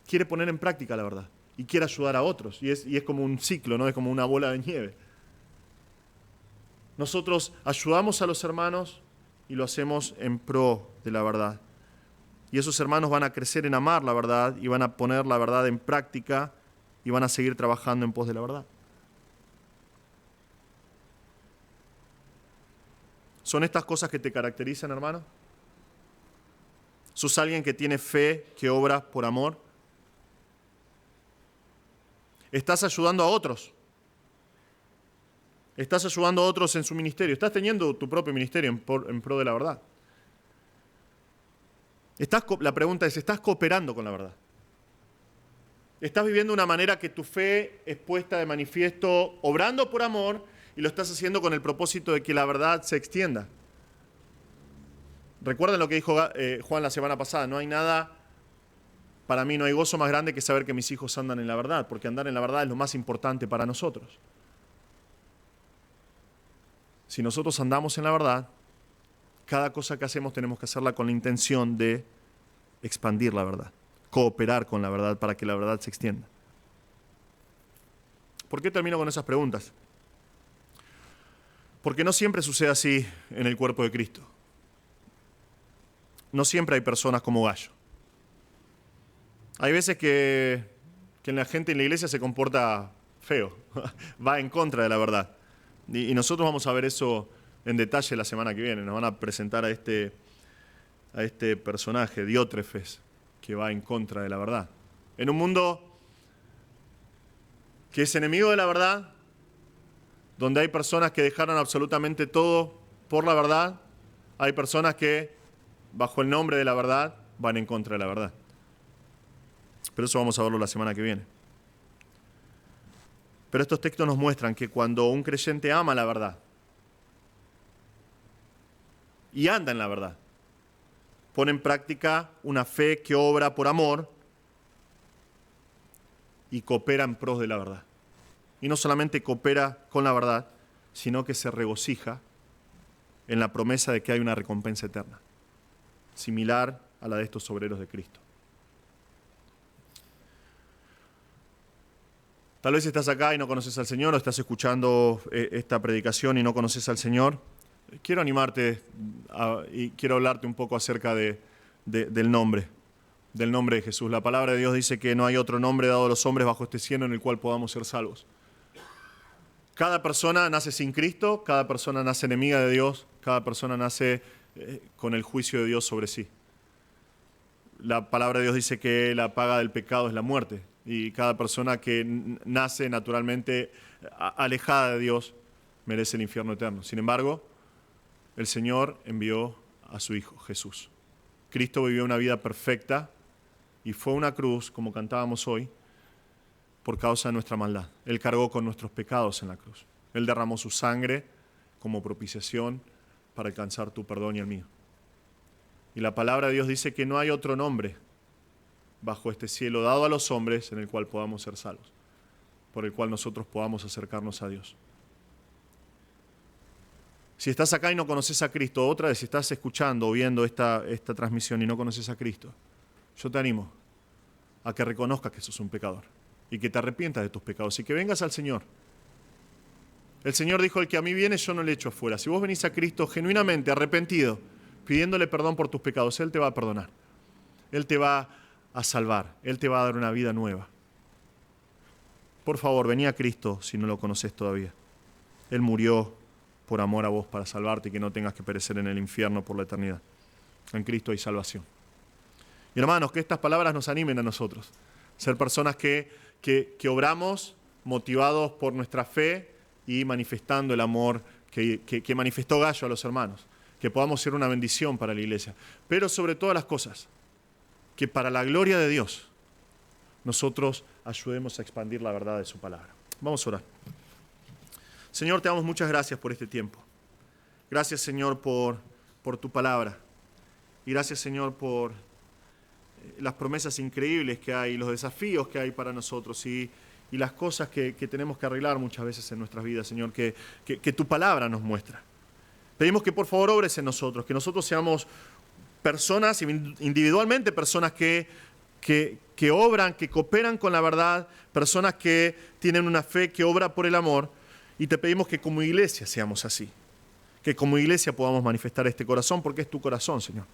quiere poner en práctica la verdad y quiere ayudar a otros. Y es como un ciclo, ¿no? Es como una bola de nieve. Nosotros ayudamos a los hermanos y lo hacemos en pro de la verdad. Y esos hermanos van a crecer en amar la verdad y van a poner la verdad en práctica y van a seguir trabajando en pos de la verdad. ¿Son estas cosas que te caracterizan, hermano? ¿Sos alguien que tiene fe, que obra por amor? ¿Estás ayudando a otros? ¿Estás ayudando a otros en su ministerio? ¿Estás teniendo tu propio ministerio en pro de la verdad? La pregunta es, ¿estás cooperando con la verdad? ¿Estás viviendo de una manera que tu fe es puesta de manifiesto, obrando por amor, y lo estás haciendo con el propósito de que la verdad se extienda? Recuerden lo que dijo Juan la semana pasada, para mí no hay gozo más grande que saber que mis hijos andan en la verdad, porque andar en la verdad es lo más importante para nosotros. Si nosotros andamos en la verdad, cada cosa que hacemos tenemos que hacerla con la intención de expandir la verdad, cooperar con la verdad para que la verdad se extienda. ¿Por qué termino con esas preguntas? Porque no siempre sucede así en el cuerpo de Cristo. No siempre hay personas como Gallo. Hay veces que la gente en la iglesia se comporta feo, va en contra de la verdad. Y nosotros vamos a ver eso en detalle la semana que viene. Nos van a presentar a este personaje, Diótrefes, que va en contra de la verdad. En un mundo que es enemigo de la verdad, donde hay personas que dejaron absolutamente todo por la verdad, hay personas que, bajo el nombre de la verdad, van en contra de la verdad. Pero eso vamos a verlo la semana que viene. Pero estos textos nos muestran que cuando un creyente ama la verdad y anda en la verdad, pone en práctica una fe que obra por amor y coopera en pros de la verdad. Y no solamente coopera con la verdad, sino que se regocija en la promesa de que hay una recompensa eterna, similar a la de estos obreros de Cristo. Tal vez estás acá y no conoces al Señor, o estás escuchando esta predicación y no conoces al Señor. Quiero animarte y quiero hablarte un poco acerca del nombre de Jesús. La palabra de Dios dice que no hay otro nombre dado a los hombres bajo este cielo en el cual podamos ser salvos. Cada persona nace sin Cristo, cada persona nace enemiga de Dios, cada persona nace con el juicio de Dios sobre sí. La palabra de Dios dice que la paga del pecado es la muerte. Y cada persona que nace naturalmente alejada de Dios merece el infierno eterno. Sin embargo, el Señor envió a su Hijo, Jesús. Cristo vivió una vida perfecta y fue una cruz, como cantábamos hoy, por causa de nuestra maldad. Él cargó con nuestros pecados en la cruz. Él derramó su sangre como propiciación para alcanzar tu perdón y el mío. Y la palabra de Dios dice que no hay otro nombre bajo este cielo dado a los hombres en el cual podamos ser salvos, por el cual nosotros podamos acercarnos a Dios. Si estás acá y no conoces a Cristo, otra vez, si estás escuchando o viendo esta transmisión y no conoces a Cristo, yo te animo a que reconozcas que sos un pecador y que te arrepientas de tus pecados y que vengas al Señor. El Señor dijo, el que a mí viene yo no le echo afuera. Si vos venís a Cristo genuinamente arrepentido, pidiéndole perdón por tus pecados, Él te va a perdonar. Él te va a salvar. Él te va a dar una vida nueva. Por favor, vení a Cristo si no lo conoces todavía. Él murió por amor a vos para salvarte y que no tengas que perecer en el infierno por la eternidad. En Cristo hay salvación. Y hermanos, que estas palabras nos animen a nosotros. Ser personas que obramos motivados por nuestra fe y manifestando el amor que manifestó Gallo a los hermanos. Que podamos ser una bendición para la iglesia. Pero sobre todas las cosas, que para la gloria de Dios nosotros ayudemos a expandir la verdad de su palabra. Vamos a orar. Señor, te damos muchas gracias por este tiempo. Gracias, Señor, por por tu palabra. Y gracias, Señor, por las promesas increíbles que hay, los desafíos que hay para nosotros y las cosas que tenemos que arreglar muchas veces en nuestras vidas, Señor, que tu palabra nos muestra. Pedimos que por favor obres en nosotros, que nosotros seamos personas, individualmente personas que obran, que cooperan con la verdad, personas que tienen una fe que obra por el amor, y te pedimos que como iglesia seamos así, que como iglesia podamos manifestar este corazón, porque es tu corazón, Señor.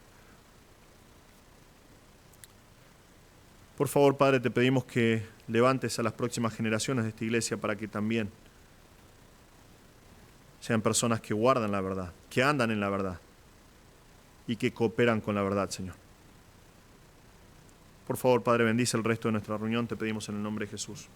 Por favor, Padre, te pedimos que levantes a las próximas generaciones de esta iglesia para que también sean personas que guardan la verdad, que andan en la verdad y que cooperan con la verdad, Señor. Por favor, Padre, bendice el resto de nuestra reunión, te pedimos en el nombre de Jesús.